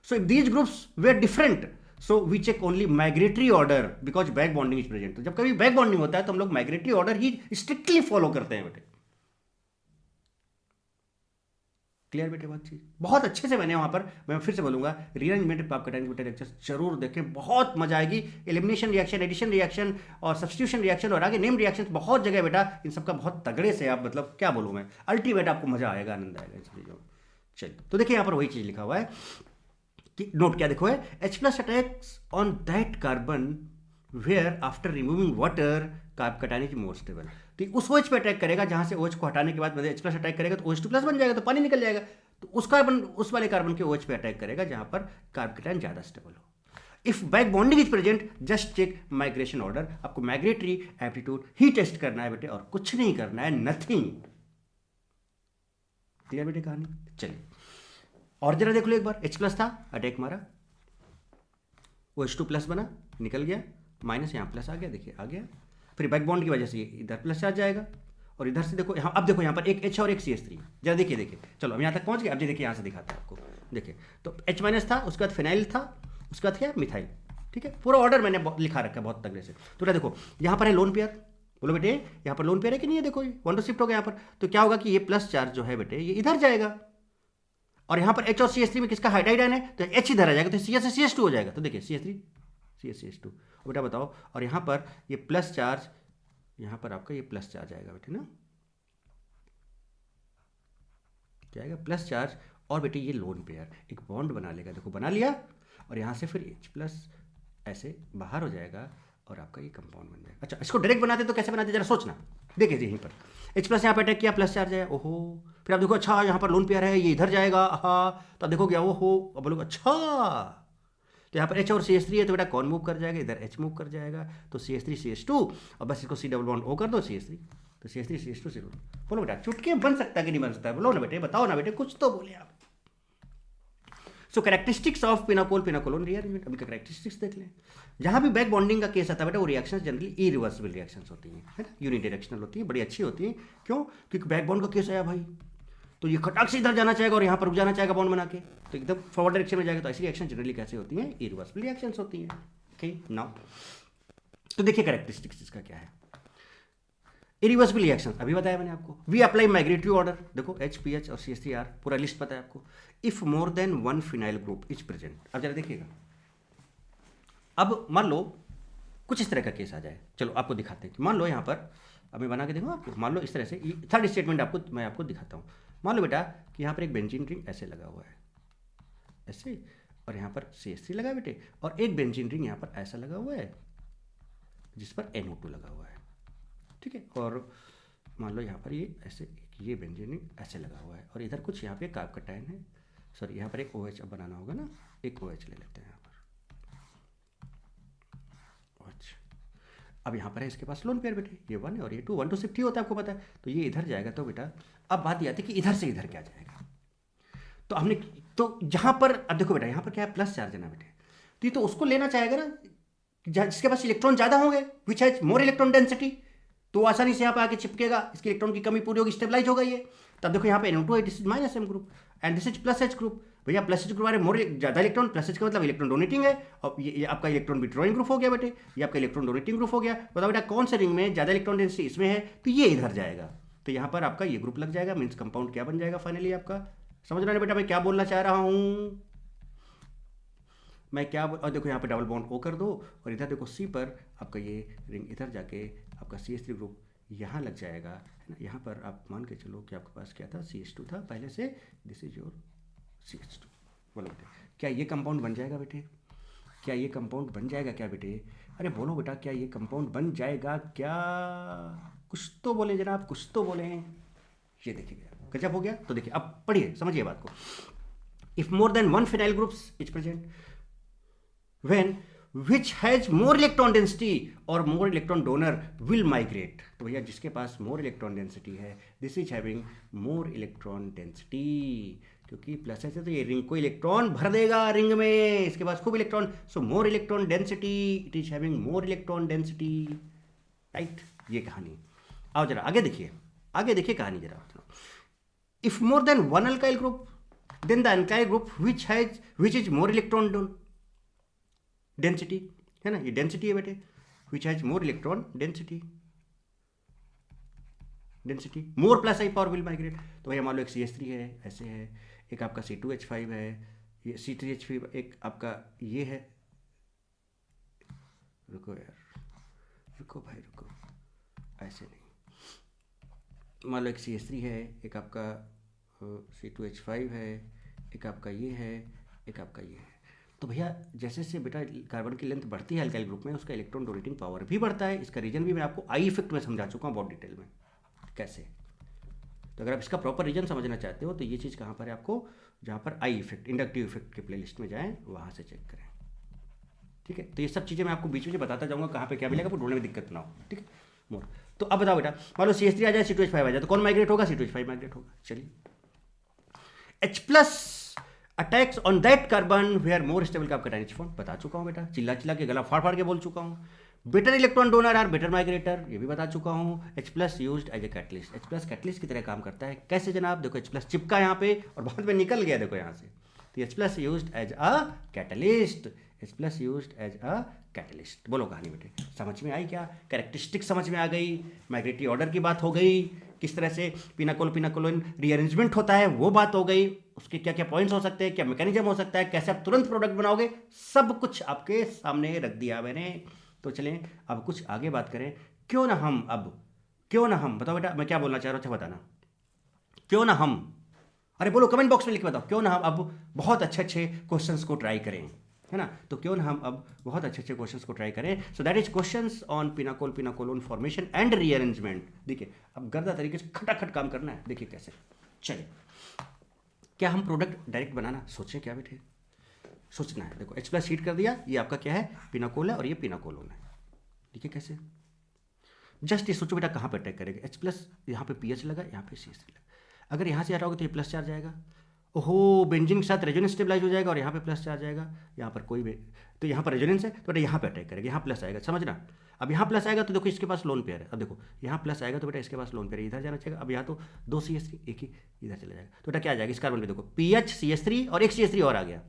S1: so if these groups were different, so we check only migratory order, because back bonding is present. तो जब कभी बैक बॉन्डिंग होता है तो हम लोग माइग्रेटरी ऑर्डर ही स्ट्रिक्टली फॉलो करते हैं बेटे। क्लियर बेटे बात चीज, बहुत अच्छे से मैंने वहां पर, मैं फिर से बोलूंगा, रीअरेंजमेंट कार्बोकेटायन बेटे लेक्चर जरूर देखें, बहुत मजा आएगी। एलिमिनेशन रिएक्शन, एडिशन रिएक्शन और सब्स्टिट्यूशन रिएक्शन और आगे नेम रिएक्शन, बहुत जगह बेटा इन सबका बहुत तगड़े से आप, मतलब क्या बोलूं मैं, अल्टीमेट आपको मजा आएगा, आनंद आएगा इन चीजों। चलिए, तो देखिए यहाँ पर वही चीज लिखा हुआ है कि नोट क्या देखो है, H plus attacks on that carbon where after removing water carbocation is more stable. तो उस OH पे अटैक करेगा जहां से OH को हटाने के बाद H प्लस अटैक करेगा तो OH2 प्लस बन जाएगा, तो पानी निकल जाएगा। तो उस कार्बन, उस वाले कार्बन के OH पे अटैक करेगा जहां पर कार्बोकेटायन ज्यादा स्टेबल हो। If back bonding is present, just check migration order. आपको माइग्रेटरी एप्टीट्यूड ही टेस्ट करना है बेटे, और कुछ नहीं करना है, नथिंग। क्लियर बेटे कहानी। चलिए और जरा देख लो एक बार, H प्लस था, अटैक मारा, OH2 प्लस बना, निकल गया, माइनस यहाँ प्लस आ गया, देखिए आ गया। फिर बैक बॉन्ड की वजह से इधर प्लस चार्ज जाएगा, और इधर से देखो यहाँ, अब देखो यहाँ पर एक H और एक CH3, जरा देखिए, चलो हम यहाँ तक पहुँच गए। अब जी देखिए यहाँ से दिखाता है आपको, देखिए तो H माइनस था, उसके बाद फिनाइल था, उसके बाद क्या मिथाइल, ठीक है, पूरा ऑर्डर मैंने लिखा रखा है बहुत तगड़े से। तो देखो यहाँ पर है लोन पेयर, बोलो बेटे यहाँ पर लोन पेयर है कि नहीं है, देखो ये 1 to शिफ्ट हो गया यहाँ पर, तो क्या होगा कि ये प्लस चार्ज जो है बेटे ये इधर जाएगा, और यहाँ पर H और CH3 में किसका हाइड्राइड है, तो H इधर आ जाएगा, तो CH से CH2 हो जाएगा। तो देखिए CH3 CH2, बेटा बताओ, और यहाँ पर ये प्लस चार्ज, यहाँ पर आपका ये प्लस चार्ज आएगा बेटे ना, क्या आएगा, प्लस चार्ज, और बेटे ये लोन पेयर एक बॉन्ड बना लेगा, देखो बना लिया, और यहाँ से फिर H प्लस ऐसे बाहर हो जाएगा, और आपका ये कंपाउंड बन जाएगा। अच्छा, इसको डायरेक्ट बनाते तो कैसे बनाते, जरा सोचना, देखिए यहीं पर H प्लस यहाँ पर अटैक किया, प्लस चार्ज है, ओहो, फिर आप देखो अच्छा यहाँ पर लोन पेयर है, ये इधर जाएगा, हाँ, तो आप देखोगे ओहो, अब बोलोगे अच्छा, तो यहाँ पर H और CH3 है, तो बेटा कौन मूव कर जाएगा, इधर H मूव कर जाएगा, तो CH3 CH2, और बस इसको C डबल बॉन्ड O कर दो, CH3, तो CH3 CH2 C। बोलो बेटा चुटकी बन सकता है कि नहीं बन सकता है, बोलो ना बेटे, बताओ ना बेटे, कुछ तो बोले आप। सो characteristics of pinacol pinacolone rearrangement, अभी कैरेक्टरिस्टिक्स देख लें। जहां भी बैक बॉन्डिंग का केस आता है बेटा, वो रिएक्शंस जनरली इरिवर्सिबल रिएक्शंस होती हैं, है ना, यूनिडायरेक्शनल होती है, बड़ी अच्छी होती है। क्यों, क्योंकि बैक बॉन्ड का केस आया भाई, तो ये खटाक से इधर जाना चाहेगा और यहाँ पर रुक जाना चाहेगा बॉन्ड बना के, तो एकदम फॉरवर्ड डायरेक्शन में जाएगा। तो ऐसी रिएक्शन जनरली कैसे होती हैं, इरिवर्सिबल रिएक्शंस होती हैं। ओके नाउ, तो देखिए कैरेक्टरिस्टिक्स इसका क्या है। इरिवर्सिबल रिएक्शन अभी बताया मैंने आपको। वी अप्लाई माइग्रेटरी ऑर्डर, देखो H PH और CH3R, पूरा लिस्ट पता है आपको। If more than 1 phenyl group is present, अब जरा देखिएगा, अब मान लो कुछ इस तरह का केस आ जाए, चलो आपको दिखाते हैं कि मान लो यहाँ पर, अब मैं बना के देखूँ आपको, मान लो इस तरह से, थर्ड स्टेटमेंट आपको मैं आपको दिखाता हूँ। मान लो बेटा कि यहाँ पर एक बेंजीन रिंग ऐसे लगा हुआ है, ऐसे, और यहाँ पर CH3 लगा बेटे, और एक बेंजीन रिंग यहाँ पर ऐसा लगा हुआ है जिस पर NO2 लगा हुआ है, ठीक है। और मान लो यहाँ पर ये ऐसे, ये बेंजीन रिंग ऐसे लगा हुआ है, और इधर कुछ यहाँ पे कार्ब कटायन है, सॉरी यहाँ पर एक OH अब बनाना होगा ना, एक OH ले लेते हैं यहाँ पर, OH। अब यहाँ पर है इसके पास लोन पेयर बेटे, ये 1 है और ये 2, 1 to शिफ्ट ही होता है, आपको पता है, तो ये इधर जाएगा। तो बेटा अब बात ये आती है कि इधर से इधर क्या जाएगा, तो हमने, तो जहाँ पर अब देखो बेटा यहाँ पर क्या है, प्लस चार्ज है ना बेटे, तो ये तो उसको लेना चाहेगा ना जिसके पास इलेक्ट्रॉन ज़्यादा होंगे, विच हैज मोर इलेक्ट्रॉन डेंसिटी, तो आसानी से यहाँ पे आके चिपकेगा, इसके इलेक्ट्रॉन की कमी पूरी होगी, स्टेबलाइज होगा ये। तब देखो यहाँ पे NO2 है, this is minus M group and this is plus H group. भैया प्लस H ग्रुप वाले मोर ज़्यादा इलेक्ट्रॉन, प्लस H का मतलब इलेक्ट्रॉन डोनेटिंग है, और ये आपका इलेक्ट्रॉन विड्रॉइंग ग्रुप हो गया बेटे, ये आपका इलेक्ट्रॉन डोनेटिंग ग्रुप हो गया। बताओ बेटा कौन से रिंग में ज़्यादा इलेक्ट्रॉन डेंसिटी इसमें है, तो ये इधर जाएगा, तो यहाँ पर आपका ये ग्रुप लग जाएगा, मीन्स कंपाउंड क्या बन जाएगा फाइनली आपका। समझ रहे हैं बेटा मैं क्या बोलना चाह रहा हूँ, मैं क्या, और देखो यहाँ पे डबल बॉन्ड O कर दो, और इधर देखो C पर आपका ये रिंग इधर जाके आपका CH3 ग्रुप यहाँ लग जाएगा, है ना। यहाँ पर आप मान के चलो कि आपके पास क्या था, CH2 था पहले से, दिस इज योर CH2। बोलो बेटे क्या ये कंपाउंड बन जाएगा बेटे, क्या ये कंपाउंड बन जाएगा क्या बेटे, अरे बोलो बेटा क्या ये कंपाउंड बन जाएगा क्या, कुछ तो बोले जनाब, कुछ तो बोले। ये देखिए गजब हो गया। तो देखिए अब पढ़िए, समझिए बात को। If more than 1 phenyl groups is present when which has more electron density or more electron donor will migrate, तो भैया जिसके पास more electron density है, this is having more electron density, क्योंकि प्लस है तो ये रिंग को इलेक्ट्रॉन भर देगा रिंग में, इसके पास खूब electron, so more electron density, it is having more electron density, right. ये कहानी। आओ जरा आगे देखिए, आगे देखिए कहानी जरा। If more than 1 alkyl group then the alkyl group which is more electron density, है ना, ये डेंसिटी है बेटे, which has more electron density, more plus I power will migrate. तो भैया मान लो एक CH3 है, ऐसे है, एक आपका C2H5 है, ये C3H5, एक आपका ये है, रुको यार, रुको भाई रुको, ऐसे नहीं, मान लो एक CH3 है, एक आपका C2H5 है, एक आपका ये है, एक आपका ये है। तो भैया जैसे जैसे बेटा कार्बन की लेंथ बढ़ती है अल्काइल ग्रुप में, उसका इलेक्ट्रॉन डोनेटिंग पावर भी बढ़ता है। इसका रीजन भी मैं आपको आई इफेक्ट में समझा चुका हूँ बहुत डिटेल में कैसे। तो अगर आप इसका प्रॉपर रीजन समझना चाहते हो तो ये चीज़ कहाँ पर है आपको, जहाँ पर आई इफेक्ट, इंडक्टिव इफेक्ट के प्लेलिस्ट में जाएँ, वहाँ से चेक करें, ठीक है। तो ये सब चीज़ें मैं आपको बीच में बताता जाऊँगा कहाँ पर क्या मिलेगा, आपको ढूंढने में दिक्कत ना हो, ठीक है। मोर तो अब बताओ बेटा, मान लो CH3 आ जाए, C2H5 आ जाए, तो कौन माइग्रेट होगा, C2H5 माइग्रेट होगा। चलिए H+ attacks on that carbon where more stable का कैटायन फॉर्म, बता चुका हूँ बेटा, चिल्ला चिल्ला के गला फाड़ फाड़ के बोल चुका हूँ। Better electron donor are better migrator, ये भी बता चुका हूँ। H+ used as a catalyst, H+ catalyst की तरह काम करता है। कैसे जनाब, देखो H+ चिपका यहाँ पे और बाद में निकल गया, देखो यहाँ से, तो H+ used as a catalyst, H+ used as a catalyst. बोलो कहानी बेटे समझ में आई क्या, कैरेक्टरिस्टिक समझ में आ गई, माइग्रेटरी ऑर्डर की बात हो गई, किस तरह से पिनाकोलोन रीअरेंजमेंट होता है वो बात हो गई, उसके क्या क्या पॉइंट्स हो सकते हैं, क्या मैकेनिज्म हो सकता है, कैसे आप तुरंत प्रोडक्ट बनाओगे, सब कुछ आपके सामने रख दिया मैंने। तो चलें अब कुछ आगे बात करें, क्यों ना हम बताओ बेटा मैं क्या बोलना चाह रहा हूँ, अच्छा बताना, क्यों ना हम, अरे बोलो कमेंट बॉक्स में लिख के बताओ, क्यों ना हम अब बहुत अच्छे अच्छे क्वेश्चंस को ट्राई करें, है ना। तो क्यों ना हम अब बहुत अच्छे अच्छे क्वेश्चंस को ट्राई करें। So that is questions on pinacolone formation and rearrangement. देखिए अब गर्दा तरीके से खटाखट काम करना है, देखिए कैसे। चलिए क्या हम प्रोडक्ट डायरेक्ट बनाना सोचें क्या बेटे, सोचना है। देखो H+ हीट कर दिया, ये आपका क्या है, पिनाकोल है और ये पिनाकोलोन है, ठीक है। कैसे, जस्ट ये सोचो बेटा कहाँ पर अटैक करेगा, H+ यहाँ पे PH लगा, यहाँ पे CH3 लगा, अगर यहाँ से हटाओगे तो ये प्लस चार्ज आएगा, ओहो बेंजीन के साथ रेजोनेंस स्टेबलाइज हो जाएगा और यहाँ पे प्लस चार्ज आएगा, यहाँ पर कोई भी, तो यहाँ पर रेजोनेंस है तो बेटा यहाँ पे अटैक करेगा, यहाँ प्लस आएगा, समझना। अब यहाँ प्लस आएगा तो देखो इसके पास लोन पेयर है, अब देखो यहाँ प्लस आएगा तो बेटा इसके पास लोन पेयर है, इधर जाना चाहिए। अब यहाँ तो 2 CH3 एक ही इधर चला जाएगा, तो बेटा क्या आ जाएगा इस कार्बन पे, देखो PH CH3 और एक CH3 और आ गया,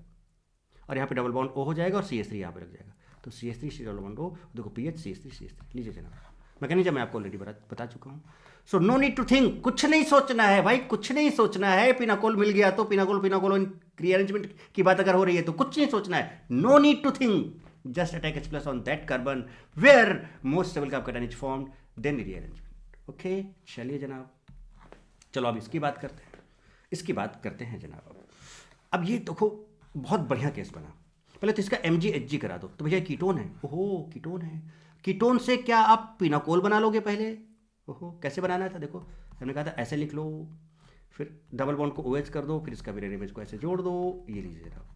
S1: और यहाँ पे डबल बॉन्ड O हो जाएगा और CH3 यहाँ पे लग जाएगा, तो CH3 डबल बॉन्ड O, देखो PH CH3 लीजिए जनाब, मैकेनिज्म मैं आपको ऑलरेडी बता चुका हूँ। So no need to think, कुछ नहीं सोचना है भाई, कुछ नहीं सोचना है। पिनाकोल मिल गया तो पिनाकोलोन रीअरेंजमेंट की बात अगर हो रही है तो कुछ नहीं सोचना है, no need to think, just attack H+ on that carbon where most stable का cation is formed, then rearrangement. Okay चलिए जनाब, चलो अब इसकी बात करते हैं जनाब। अब ये देखो बहुत बढ़िया केस बना। पहले तो इसका MgHg करा दो, तो भैया कीटोन है, ओहो कीटोन है, कीटोन से क्या आप पिनाकोल बना लोगे पहले, ओहो कैसे बनाना था देखो, हमने कहा था ऐसे लिख लो, फिर डबल बॉन्ड को OH कर दो, फिर इसका मिरर इमेज को ऐसे जोड़ दो, ये लीजिए जनाब,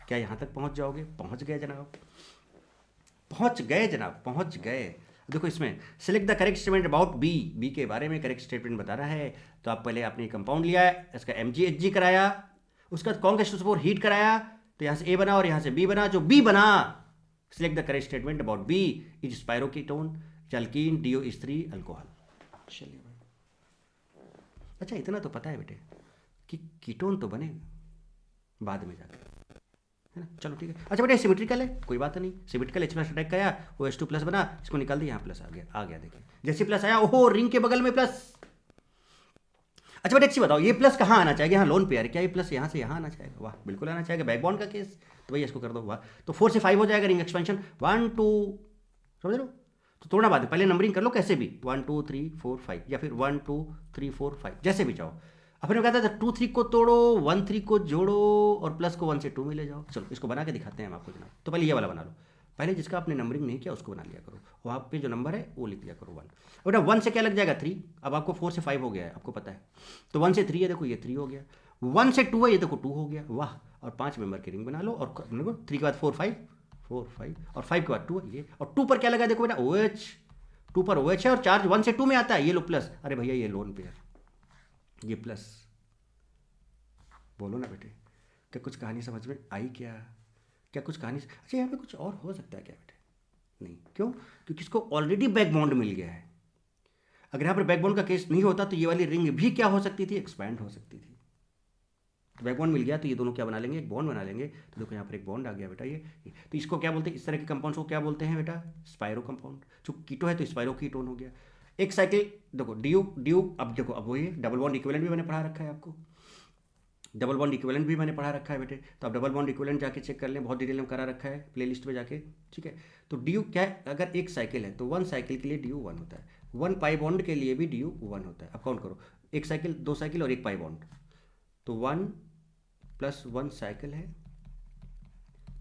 S1: क्या यहाँ तक पहुँच जाओगे, पहुँच गए जनाब, पहुँच गए जनाब, पहुँच गए। देखो इसमें select the correct statement about B, B के बारे में करेक्ट स्टेटमेंट बता रहा है, तो आप पहले आपने कंपाउंड लिया है, इसका MgHg कराया, उसका कौन का हीट कराया, तो यहाँ से A बना और यहाँ से B बना, जो B बना select the correct statement about B is spiroketone alkene DO3 alcohol. चलिए भाई, अच्छा इतना तो पता है बेटे कि कीटोन तो बने बाद में जाकर, है ना, चलो ठीक है। अच्छा बेटे सिमेट्रिकल है, कोई बात नहीं, सिमेट्रिकल H प्लस अटैक आया, वो H2 प्लस बना, इसको निकाल दिया, यहाँ प्लस आ गया देखिए, जैसे प्लस आया ओहो रिंग के बगल में प्लस। अच्छा बेटे अच्छी बताओ, ये प्लस कहाँ आना चाहिए, यहाँ लोन पेयर है, क्या ये प्लस यहाँ से यहाँ आना चाहिए, वाह बिल्कुल आना चाहिए, बैकबॉन्ड का केस, तो भैया इसको कर दो, वाह, तो 4 से 5 हो जाएगा रिंग एक्सपेंशन, 1 2, समझ लो, तो थोड़ा बात है, पहले नंबरिंग कर लो कैसे भी, 1 2 3 4 5 या फिर 1 2 3 4 5 जैसे भी चाहो। अपने कहता था 2 3 को तोड़ो, 1 3 को जोड़ो और प्लस को 1 से 2 में ले जाओ। चलो इसको बना के दिखाते हैं हम आपको जनाब, तो पहले ये वाला बना लो, पहले जिसका आपने नंबरिंग नहीं किया उसको बना लिया करो, वहाँ पे जो नंबर है वो लिख लिया करो 1, बेटा 1 से क्या लग जाएगा 3, अब आपको 4 से 5 हो गया है आपको पता है, तो 1 से 3 है देखो ये 3 हो गया, 1 से 2 है ये देखो 2 हो गया, वाह, और 5 मेंबर की रिंग बना लो, और 3 के बाद 4 5 और 5 के बाद 2 है ये, और 2 पर क्या लगा देखो बेटा OH, 2 पर OH है और चार्ज 1 से 2 में आता है, ये लो प्लस, अरे भैया ये लोन पेयर, ये प्लस, बोलो ना बेटे, क्या कुछ कहानी समझ में आई क्या, क्या कुछ कहानी, अच्छा यहाँ पे कुछ और हो सकता है क्या बेटे, नहीं, क्यों, क्योंकि इसको ऑलरेडी बैक बॉन्ड मिल गया है, अगर यहाँ पर बैक बॉन्ड का केस नहीं होता तो ये वाली रिंग भी क्या हो सकती थी, एक्सपैंड हो सकती थी, तो बैक बॉन्ड मिल गया तो ये दोनों क्या बना लेंगे, एक बॉन्ड बना लेंगे, तो देखो यहाँ पर एक बॉन्ड आ गया बेटा ये, तो इसको क्या बोलते हैं, इस तरह के कंपाउंड्स को क्या बोलते हैं बेटा, स्पायरो कंपाउंड, जो कीटो है तो स्पायरो कीटोन हो गया। एक साइकिल देखो ड्यू, अब देखो अब वही डबल बॉन्ड इक्विवेलेंट भी मैंने पढ़ा रखा है आपको, डबल बॉन्ड इक्विवेलेंट भी मैंने पढ़ा रखा है बेटे, तो आप डबल बॉन्ड इक्विवेलेंट जाके चेक कर लें, बहुत डिटेल में करा रखा है प्लेलिस्ट में जाके, ठीक है। तो ड्यू क्या है, अगर एक साइकिल है तो 1 साइकिल के लिए ड्यू 1 होता है, 1 पाई बॉन्ड के लिए भी ड्यू 1 होता है, अब काउंट करो, एक साइकिल 2 साइकिल और 1 पाई बॉन्ड, तो 1 प्लस 1 साइकिल है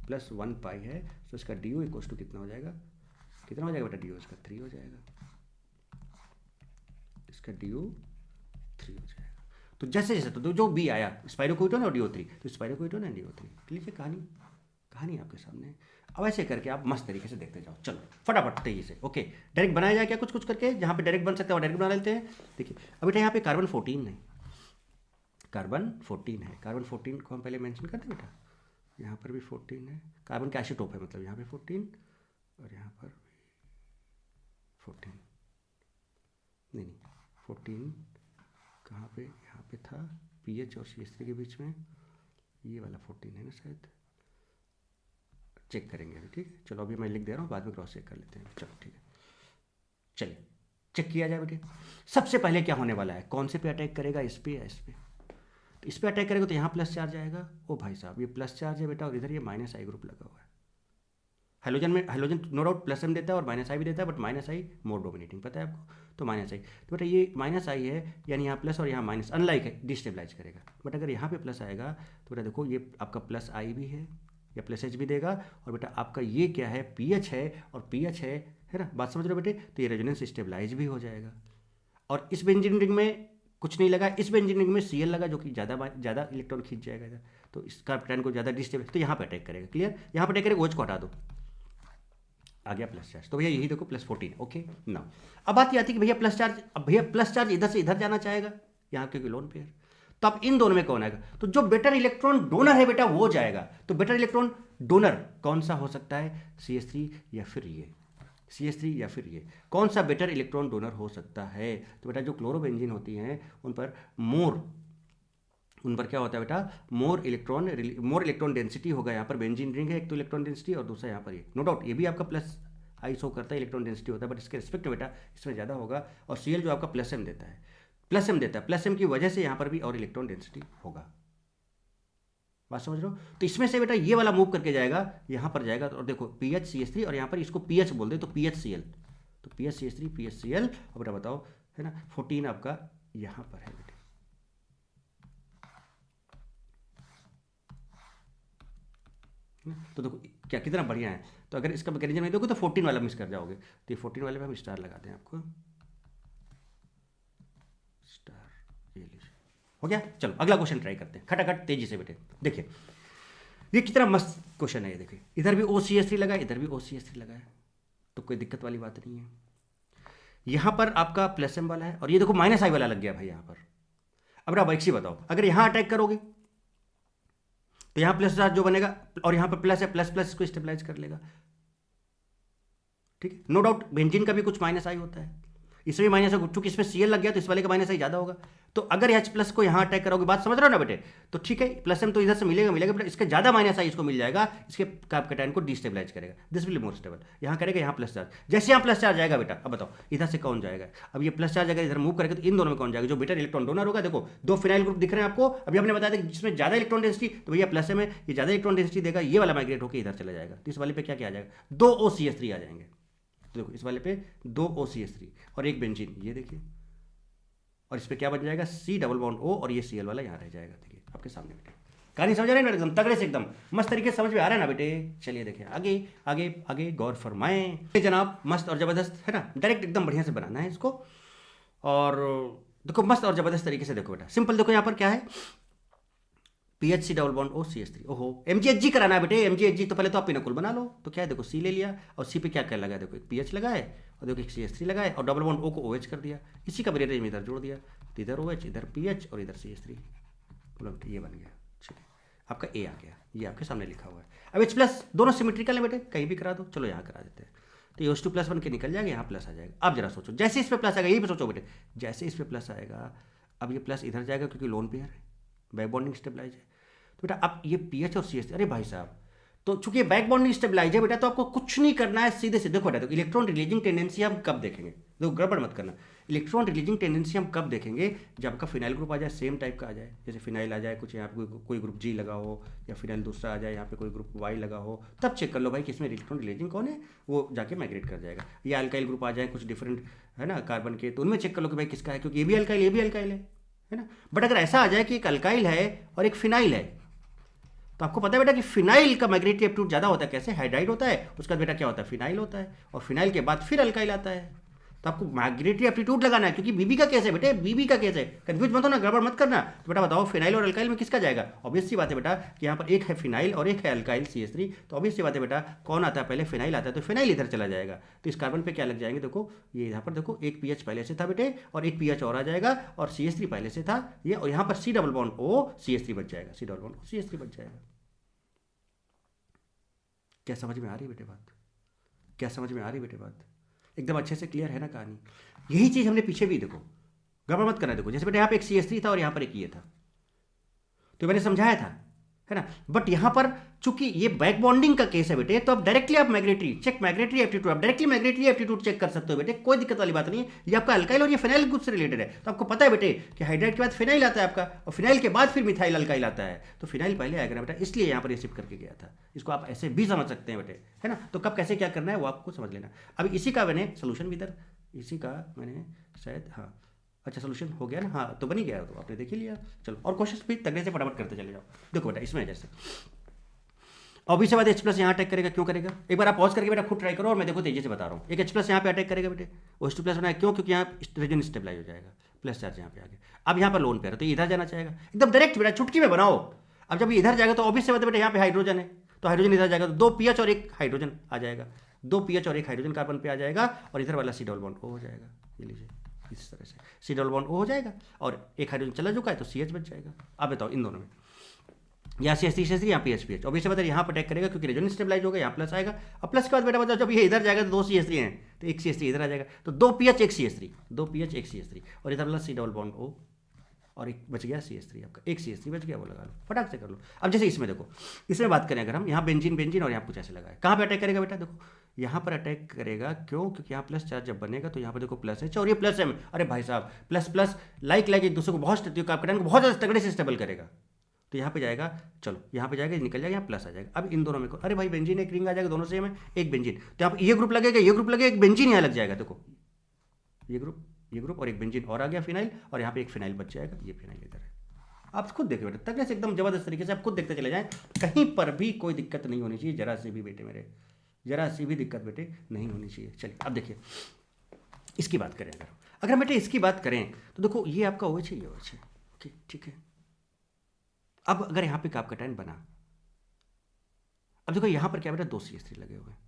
S1: प्लस 1 पाई है, तो इसका ड्यू इक्वल्स टू कितना हो जाएगा, कितना हो जाएगा बेटा ड्यू, इसका 3 हो जाएगा, इसका ड्यू 3 हो जाएगा। तो जैसे जैसे तो जो भी आया स्पायरोकीटोन और DO3, तो स्पायरोकीटोन एंड DO3, लीजिए कहानी आपके सामने, अब ऐसे करके आप मस्त तरीके से देखते जाओ, चलो फटाफट तेजी से, ओके डायरेक्ट बनाया जाए क्या, कुछ कुछ करके जहाँ पे डायरेक्ट बन सकते हैं और डायरेक्ट बना लेते हैं। देखिए अब बेटा यहाँ पे कार्बन 14 है, कार्बन 14 है, कार्बन 14 को हम पहले मेंशन करते हैं बेटा, यहाँ पर भी 14 है, कार्बन का आइसोटोप है, मतलब यहाँ पे 14 और यहाँ पर 14, नहीं 14 कहाँ पे, यहाँ पे था PH और CH3 के बीच में, ये वाला 14 है ना शायद, चेक करेंगे अभी, ठीक है, चलो अभी मैं लिख दे रहा हूँ, बाद में क्रॉस चेक कर लेते हैं, चलो ठीक है, चलिए चेक किया जाए बेटे। सबसे पहले क्या होने वाला है, कौन से पे अटैक करेगा, इस पे या इस पे, तो इस पे अटैक करेगा तो यहाँ प्लस चार्ज आएगा, ओ भाई साहब ये प्लस चार्ज है बेटा, और इधर ये -I ग्रुप लगा हुआ है, हाइड्रोजन में, hydrogen no doubt plus M देता है और -I भी देता है, बट -I मोर डोमिनेटिंग, पता है आपको, तो -I, तो बेटा ये -I है, यानी यहाँ प्लस और यहाँ माइनस, अनलाइक है, डिस्टेबलाइज करेगा, बट अगर यहाँ पे प्लस आएगा तो बेटा देखो ये आपका +I भी है या +H भी देगा, और बेटा आपका ये क्या है PH है और PH है ना, बात समझ रहे हो बेटे, तो ये रेजोनेंस स्टेबलाइज भी हो जाएगा, और इस बेंजीन रिंग में कुछ नहीं लगा, इस बेंजीन रिंग में Cl लगा जो कि ज़्यादा इलेक्ट्रॉन खींच जाएगा इधर, तो इसका पैटर्न को ज़्यादा डिस्टेबलाइज, तो यहाँ पे अटैक करेगा, क्लियर, यहाँ पे अटैक करेगा, OH को हटा दो, आ गया प्लस चार्ज, तो भैया यही देखो +14, ओके ना। अब बात ये आती है कि भैया प्लस चार्ज, अब भैया प्लस चार्ज इधर से इधर जाना चाहेगा, यहाँ क्योंकि लोन पेयर, तो अब इन दोनों में कौन आएगा, तो जो बेटर इलेक्ट्रॉन डोनर है बेटा वो जाएगा, तो बेटर इलेक्ट्रॉन डोनर कौन सा हो सकता है, CH3 या फिर ये, CH3 या फिर ये, कौन सा बेटर इलेक्ट्रॉन डोनर हो सकता है, तो बेटा जो क्लोरोबेंजीन होती हैं उन पर क्या होता है बेटा, मोर इलेक्ट्रॉन डेंसिटी होगा, यहाँ पर बेंजीन रिंग है एक तो इलेक्ट्रॉन डेंसिटी, और दूसरा यहाँ पर ये, नो डाउट ये भी आपका +I शो करता है, इलेक्ट्रॉन डेंसिटी होता है, बट इसके रिस्पेक्ट में बेटा इसमें ज़्यादा होगा, और Cl जो आपका +M देता है, +M की वजह से यहाँ पर भी और इलेक्ट्रॉन डेंसिटी होगा, बात समझ रहे हो, तो इसमें से बेटा ये वाला मूव करके जाएगा, यहाँ पर जाएगा, और देखो PH CH3 और यहाँ पर इसको PH बोल दे तो PHCl, तो PHCH3 PHCl, और बेटा बताओ है ना 14 आपका यहाँ पर है बेटे, तो देखो क्या कितना बढ़िया है। तो अगर इसका मैकेनिज्म नहीं देखो तो 14 वाला मिस कर जाओगे, तो ये 14 वाले पे हम स्टार लगाते हैं आपको, स्टार, ये लीजिए हो गया। चलो अगला क्वेश्चन ट्राई करते हैं खटाखट तेजी से बेटे। देखिए ये कितना मस्त क्वेश्चन है, ये देखिए इधर भी OCH3 लगा है, इधर भी OCH3 लगा है, तो कोई दिक्कत वाली बात नहीं है। यहाँ पर आपका प्लस एम वाला है और ये देखो माइनस आई वाला लग गया भाई यहाँ पर। अब आप एक चीज बताओ, अगर यहाँ अटैक करोगे तो यहाँ प्लस चार्ज जो बनेगा और यहाँ पर प्लस है, प्लस प्लस इसको स्टेबलाइज कर लेगा, ठीक है। नो डाउट बेंजीन का भी कुछ माइनस आई होता है, इसमें माइनस है, चूंकि इसमें Cl लग गया तो इस वाले का माइनस आई ज्यादा होगा। तो अगर H प्लस को यहाँ अटैक करोगे, बात समझ रहे हो ना बेटे, तो ठीक है प्लस एम तो इधर से मिलेगा बट इसका ज्यादा माइनस आई इसको मिल जाएगा, इसके कैटायन को डिस्टेबलाइज करेगा, दिस विल मोर स्टेबल। यहाँ करेगा यहाँ प्लस चार्ज, जैसे यहाँ प्लस चार्ज आएगा बेटा, अब बताओ इधर से कौन जाएगा, अब ये प्लस चार्ज अगर इधर मूव करेगा तो इन दोनों में कौन जाएगा, जो बेटर इलेक्ट्रॉन डोनर होगा। देखो दो फिनाइल ग्रुप दिख रहे हैं आपको, अभी हमने बताया था जिसमें ज्यादा इलेक्ट्रॉन डेंसिटी, तो भैया प्लस में ये ज्यादा इलेक्ट्रॉन डेंसिटी देगा, ये वाला माइग्रेट होकर इधर चला जाएगा, तो इस वाले पे क्या क्या आ जाएगा, 2 OCH3 आ जाएंगे। तो देखो इस वाले पे 2 OCH3 और एक बेंजीन, ये देखिए, और इस पे क्या बन जाएगा C डबल बॉन्ड O और ये Cl वाला यहाँ रह जाएगा। देखिए आपके सामने बेटे, कहानी समझ रहे हैं ना, एकदम तगड़े से एकदम मस्त तरीके से समझ में आ रहा है ना बेटे। चलिए देखिए आगे आगे आगे गौर फरमाएं जनाब, मस्त और जबरदस्त है ना, डायरेक्ट एकदम बढ़िया से बनाना है इसको। और देखो मस्त और जबरदस्त तरीके से देखो बेटा, सिंपल देखो यहाँ पर क्या है, PHC डबल बॉन्ड OCH3, ओहो MgHg कराना है बेटे, MgHg तो पहले तो आप पिनकुल बना लो। तो क्या है देखो C ले लिया और C पे क्या क्या लगा है, देखो एक PH लगा है और देखो एक CH3 लगा है और डबल बॉन्ड O को OH कर दिया, इसी का मेरे में इधर जोड़ दिया, तो इधर OH इधर PH और इधर CH3, बोलो ये बन गया। चलिए आपका A आ गया, ये आपके सामने लिखा हुआ है। अब H प्लस दोनों सिमेट्रिकल है बेटे, कहीं भी करा दो, चलो यहाँ करा देते हैं, तो ये H2 प्लस बन के निकल जाएगा, यहाँ प्लस आ जाएगा। अब जरा सोचो जैसे इस पे प्लस आएगा, यही पे सोचो बेटे, जैसे इस पे प्लस आएगा अब ये प्लस इधर जाएगा क्योंकि लोन पेयर है, बैक बॉन्डिंग स्टेबलाइज है। तो बेटा अब ये PH और CH, अरे भाई साहब, तो चूंकि बैक बॉन्डिंग स्टेबलाइज है बेटा, तो आपको कुछ नहीं करना है, सीधे सीधे देखो बेटा, तो इलेक्ट्रॉन रिलीजिंग टेंडेंसी हम कब देखेंगे, देखो गड़बड़ मत करना, इलेक्ट्रॉन रिलीजिंग टेंडेंसी हम कब देखेंगे, जब आपका फिनाइल ग्रुप आ जाए सेम टाइप का आ जाए, जैसे फिनाइल आ जाए कुछ यहाँ पे कोई ग्रुप G लगा हो, या फिनाइल दूसरा आ जाए यहाँ पे कोई ग्रुप Y लगा हो, तब चेक कर लो भाई कि इसमें इलेक्ट्रॉन रिलीजिंग कौन है, वो जाके माइग्रेट कर जाएगा। या अल्काइल ग्रुप आ जाए कुछ डिफरेंट है ना कार्बन के, तो उनमें चेक कर लो कि भाई किसका है, क्योंकि ये भी अल्काइल है ना। बट अगर ऐसा आ जाए कि एक अल्काइल है और एक फिनाइल है, तो आपको पता है बेटा कि फिनाइल का माइग्रेटरी एप्टीट्यूड ज्यादा होता है, कैसे हाइड्राइड होता है, उसका बेटा क्या होता है फिनाइल होता है, और फिनाइल के बाद फिर अल्काइल आता है। तो आपको माइग्रेटरी एप्टीट्यूड लगाना है, क्योंकि बीबी का केस है बेटे, बीबी का केस है, कंफ्यूज मत हो ना, गड़बड़ मत करना। तो बेटा बताओ फिनाइल और अल्काइल में किसका जाएगा, ऑब्वियस सी बात है बेटा कि यहाँ पर एक है फिनाइल और एक है अल्काइल CH3, तो ऑब्वियस सी बात है बेटा कौन आता है पहले, फिनाइल आता है, तो फिनाइल इधर चला जाएगा। तो इस कार्बन पे क्या लग जाएंगे, देखो ये यहाँ पर देखो एक PH पहले से था बेटे और एक PH और आ जाएगा, और CH3 पहले से था ये, और यहाँ पर C double bond O CH3 बच जाएगा, C double bond O CH3 बच जाएगा। क्या समझ में आ रही बेटे बात, क्या समझ में आ रही बेटे बात, एकदम अच्छे से क्लियर है ना कहानी। यही चीज हमने पीछे भी देखो, गड़बड़ मत करना। देखो जैसे बेटे यहाँ पे एक CH3 था और यहाँ पर एक ये था, तो मैंने समझाया था है ना, बट यहाँ पर चूंकि ये बैक बॉन्डिंग का केस है बेटे, तो अब डायरेक्टली आप माइग्रेटरी चेक, माइग्रेटरी एप्टीट्यूड आप डायरेक्टली माइग्रेटरी एप्टीट्यूड चेक कर सकते हो बेटे, कोई दिक्कत वाली बात नहीं है। ये आपका अल्काइल और ये फिनाइल ग्रुप से रिलेटेड है, तो आपको पता है बेटे कि हाइड्राइड के बाद फिनाइल आता है आपका, और फिनाइल के बाद फिर मिथाइल अल्काइल आता है, तो फिनाइल पहले आएगा ना बेटा, इसलिए यहाँ पर ये शिफ्ट करके गया था। इसको आप ऐसे भी समझ सकते हैं बेटे, है ना। तो कब कैसे क्या करना है वो आपको समझ लेना। अभी इसी का मैंने सोल्यूशन भी इधर, इसी का मैंने शायद, हाँ अच्छा सोल्यूशन हो गया ना, हाँ तो बन ही गया, तो आपने देख ही लिया। चलो और क्वेश्चन भी तगड़े से फटाफट करते चले जाओ। देखो बेटा इसमें जैसे अब इसके बाद H प्लस यहाँ अटैक करेगा, क्यों करेगा, एक बार आप पॉज करके बेटा खुद ट्राई करो, और मैं देखो तेजी से बता रहा हूँ। एक H प्लस यहाँ पे अटैक करेगा बेटे, H2 प्लस बनाया, क्यों, क्योंकि यहाँ रीजन स्टेबलाइज हो जाएगा, प्लस चार्ज यहाँ पे आ गया। अब यहाँ पर लोन पेयर है तो इधर जाना चाहेगा, एकदम डायरेक्ट बेटा चुटकी में बनाओ। अब जब इधर जाएगा तो ऑब्वियस से बात है बेटा यहाँ पे हाइड्रोजन है, तो हाइड्रोजन इधर जाएगा तो 2 PH और एक हाइड्रोजन आ जाएगा, 2 PH और एक हाइड्रोजन कार्बन पे आ जाएगा, और इधर वाला C डबल बॉन्ड O हो जाएगा, ये लीजिए इस तरह से C डबल बॉन्ड O हो जाएगा, और एक हाइड्रोजन चला चुका है तो CH बच जाएगा। अब बताओ इन दोनों में, यहाँ CH3 यहाँ PH और बीच में यहाँ पर अटैक करेगा क्योंकि रेजोनेंस स्टेबलाइज होगा, यहाँ प्लस आएगा। अब प्लस के बाद बेटा बताओ जब ये इधर जाएगा तो 2 CH3 हैं, तो एक CH3 इधर आ जाएगा, तो 2 PH एक CH3, 2 PH एक CH3, और इधर वाला C डबल बॉन्ड O, और एक बच गया CH3 आपका, एक CH3 बच गया, वो लगा लो फटाक से कर लो। अब जैसे इसमें देखो, इसमें बात करें अगर हम, यहाँ बेंजीन और यहाँ कुछ ऐसे लगा है, कहाँ पे अटैक करेगा बेटा, देखो यहाँ पर अटैक करेगा, क्यों, क्योंकि यहाँ प्लस चार्ज जब बनेगा तो यहाँ पर देखो प्लस H और ये प्लस M, अरे भाई साहब प्लस प्लस लाइक एक दूसरे को बहुत कैटायन को बहुत ज़्यादा तगड़े से स्टेबल करेगा, तो यहाँ पे जाएगा, चलो यहाँ पे जाएगा, निकल जाएगा, यहाँ प्लस आ जाएगा। अब इन दोनों में अरे भाई बेंजीन एक रिंग आ जाएगा, दोनों सेम है, एक बेंजीन, तो यहाँ ये ग्रुप लगेगा, ये ग्रुप लगेगा, एक बेंजीन यहाँ लग जाएगा, देखो ये ग्रुप और एक बेंजीन और आ गया फिनाइल, और यहाँ पे एक फिनाइल बच जाएगा, ये फिनाइल इधर है। आप खुद देखिए बेटे, तगड़े से एकदम जबरदस्त तरीके से आप खुद देखते चले जाएं, कहीं पर भी कोई दिक्कत नहीं होनी चाहिए, जरा सी भी बेटे मेरे, जरा सी भी दिक्कत बेटे नहीं होनी चाहिए। चलिए अब देखिए इसकी बात करें, अगर बेटे इसकी बात करें तो देखो ये आपका OH है, ये OH है, ओके ठीक है। अब अगर यहाँ पे कार्बोकैटायन बना, अब देखो यहाँ पर क्या बेटा 2 CH3 लगे हुए हैं।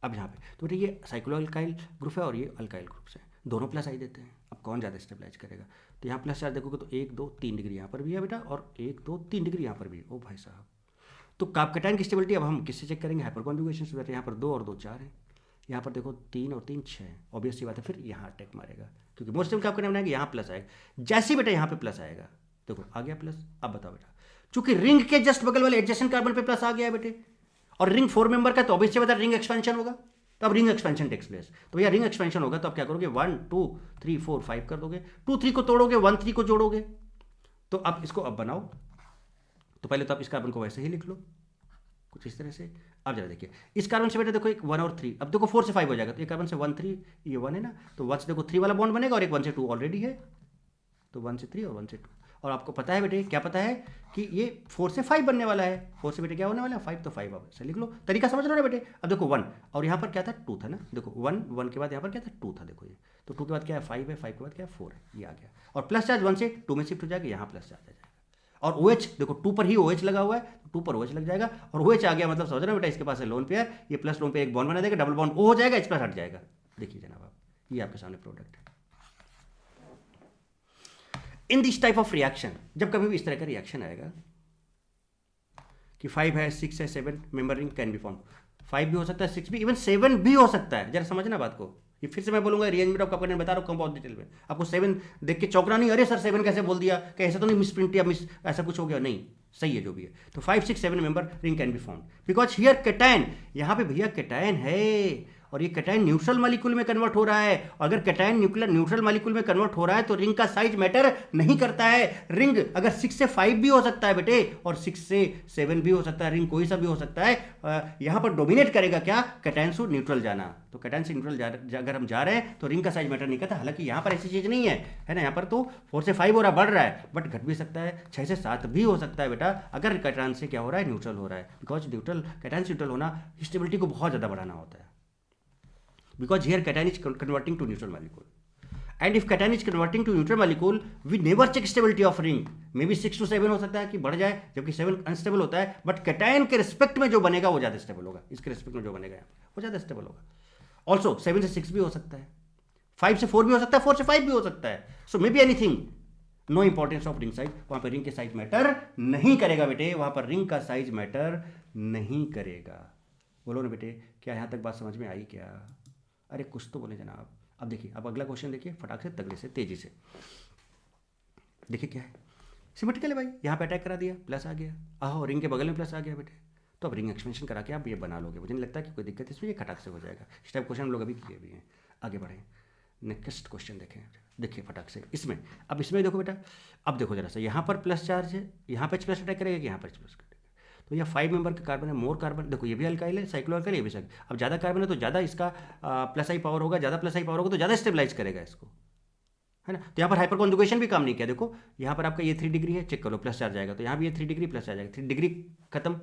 S1: अब यहाँ पे तो बेटा ये साइक्लोअल्काइल ग्रुप है और ये अल्काइल ग्रुप है, दोनों प्लस आई देते हैं। अब कौन ज़्यादा स्टेबलाइज करेगा, तो यहाँ प्लस चार्ज देखोगे तो 1 2 3 डिग्री यहाँ पर भी है बेटा, और 1 2 3 डिग्री यहाँ पर भी है। ओ भाई साहब, तो कार्बोकैटायन की स्टेबिलिटी अब हम किससे चेक करेंगे, हाइपर कॉन्जुगेशन से। बेटा यहाँ पर 2 और 2 4 है, यहाँ पर देखो 3 और 3 6 है, ऑब्वियस सी बात है, फिर यहाँ अटैक मारेगा, क्योंकि मोस्ट टाइम कार्बोकैटायन बनाएंगे यहाँ प्लस आएगा। जैसे बेटा यहाँ पे प्लस आएगा, देखो आ गया प्लस। अब बताओ बेटा, चूंकि रिंग के जस्ट बगल वाले एडजेसेंट कार्बन पे प्लस आ गया है बेटे, और रिंग 4 मेंबर का, तो ऑब्वियस सी बात है रिंग एक्सपेंशन होगा। तो अब रिंग एक्सपेंशन टेक्स प्लेस, तो भैया रिंग एक्सपेंशन होगा तो आप क्या करोगे, 1 2 3 4 5 कर दोगे, 2 3 को तोड़ोगे, 1 3 को जोड़ोगे। तो अब इसको अब बनाओ, तो पहले तो आप इस कार्बन को वैसे ही लिख लो कुछ इस तरह से। अब जरा देखिए इस कार्बन से बेटा देखो एक 1 और 3, अब देखो 4 से 5 हो जाएगा, तो ये कार्बन से 1 3, ये 1 है ना, तो 1 से देखो 3 वाला बॉन्ड बनेगा, और एक 1 से 2 ऑलरेडी है, तो 1 से 3 और 1 से 2। और आपको पता है बेटे, क्या पता है कि ये 4 से 5 बनने वाला है, 4 से बेटे क्या होने वाला है 5, तो 5 अब ऐसे लिख लो, तरीका समझ लो ना बेटे। अब देखो 1 और यहाँ पर क्या था 2 था ना, देखो 1 1 के बाद यहाँ पर क्या था 2 था, देखो ये, तो 2 के बाद क्या है 5 है, 5 के बाद क्या है 4 है, ये आ गया। और प्लस चार्ज 1 से 2 में शिफ्ट हो जाएगा, यहाँ प्लस चार्ज आ जाएगा। और OH देखो 2 पर ही OH लगा हुआ है, 2 पर OH लग जाएगा, और OH आ गया मतलब समझ रहे हो बेटा, इसके पास है लोन पेयर, ये प्लस लोन पेयर एक बॉन्ड बना देगा, डबल बॉन्ड O हो जाएगा, इस पर हट जाएगा। देखिए जनाब आप, ये आपके सामने प्रोडक्ट है। In this type of reaction, जब कभी भी इस तरह का रिएक्शन आएगा कि 5 है 6 है 7 member ring can be form, 5 भी हो सकता है 6 भी, इवन 7 भी हो सकता है। जरा समझना बात को, ये फिर से मैं बोलूंगा रीअरेंजमेंट ऑफ कार्बोकैटायन बता रहा हूँ कंपाउंड डिटेल में, आपको 7 देख के चौंकना नहीं, अरे सर 7 कैसे बोल दिया, क्या ऐसा तो नहीं मिस प्रिंट या मिस ऐसा कुछ हो गया, नहीं सही है जो भी है। तो 5 6 7 member ring can be form because here cation, यहाँ पे भैया कैटायन है, और ये कैटायन न्यूट्रल मॉलिक्यूल में कन्वर्ट हो रहा है। अगर कैटायन न्यूट्रल मॉलिक्यूल में कन्वर्ट हो रहा है तो रिंग का साइज मैटर नहीं करता है। रिंग अगर 6 से 5 भी हो सकता है बेटे, और 6 से 7 भी हो सकता है, रिंग कोई सा भी हो सकता है। यहाँ पर डोमिनेट करेगा क्या, कैटायन से न्यूट्रल जाना। तो कैटायन से न्यूट्रल अगर हम जा रहे हैं तो रिंग का साइज मैटर नहीं करता। हालांकि यहाँ पर ऐसी चीज नहीं है ना, यहाँ पर तो 4 से 5 हो रहा है, बढ़ रहा है, बट घट भी सकता है, 6 से 7 भी हो सकता है बेटा, अगर कैटायन से क्या हो रहा है न्यूट्रल हो रहा है। बिकॉज न्यूट्रल कैटायन से न्यूट्रल होना स्टेबिलिटी को बहुत ज़्यादा बढ़ाना होता है। Because here cation is converting to neutral molecule, and if cation is converting to neutral molecule, we never check stability of ring. Maybe 6 to 7 हो सकता है कि बढ़ जाए, जबकि 7 अनस्टेबल होता है, बट कैटायन के रिस्पेक्ट में जो बनेगा वो ज़्यादा स्टेबल होगा, इसके रिस्पेक्ट में जो बनेगा यहाँ वो ज़्यादा स्टेबल होगा। ऑल्सो 7 से 6 भी हो सकता है, 5 से 4 भी हो सकता है, 4 से 5 भी हो सकता है। So may be anything, no importance of ring size. वहाँ पर रिंग के साइज मैटर नहीं करेगा बेटे, वहाँ पर रिंग का साइज मैटर नहीं करेगा। बोलो ना बेटे, क्या यहाँ तक बात समझ में आई क्या? अरे कुछ तो बोले जनाब। अब देखिए, अब अगला क्वेश्चन देखिए फटाक से, तगड़े से, तेजी से देखिए क्या है। सिमेट्रिकल है भाई, यहाँ पे अटैक करा दिया, प्लस आ गया, आहो रिंग के बगल में प्लस आ गया बेटे, तो अब रिंग एक्सपेंशन करा के आप ये बना लोगे। मुझे नहीं लगता कि कोई दिक्कत इसमें, ये खटाक से हो जाएगा। इस टाइप क्वेश्चन हम लोग अभी किए भी हैं। आगे बढ़ें, नेक्स्ट क्वेश्चन देखें, देखिए फटाक से इसमें। अब इसमें देखो बेटा, अब देखो जरा सा, यहाँ पर प्लस चार्ज है, यहाँ पर प्लस अटैक करेगा कि यहाँ पर प्लस करेगा। तो यह 5 मेंबर का कार्बन है, मोर कार्बन, देखो ये भी अल्काइल है, साइक्लो अल्काइल, ये भी साइक्लो। अब ज़्यादा कार्बन है तो ज़्यादा इसका प्लस आई पावर होगा, ज़्यादा प्लस आई पावर होगा तो ज़्यादा स्टेबलाइज करेगा इसको, है ना। तो यहाँ पर हाइपर कॉन्जुगेशन भी काम नहीं किया। देखो यहाँ पर आपका ये 3 डिग्री है, चेक करो प्लस चार्ज आएगा, तो यहाँ भी ये 3 डिग्री प्लस आ जाएगा, 3 डिग्री खत्म।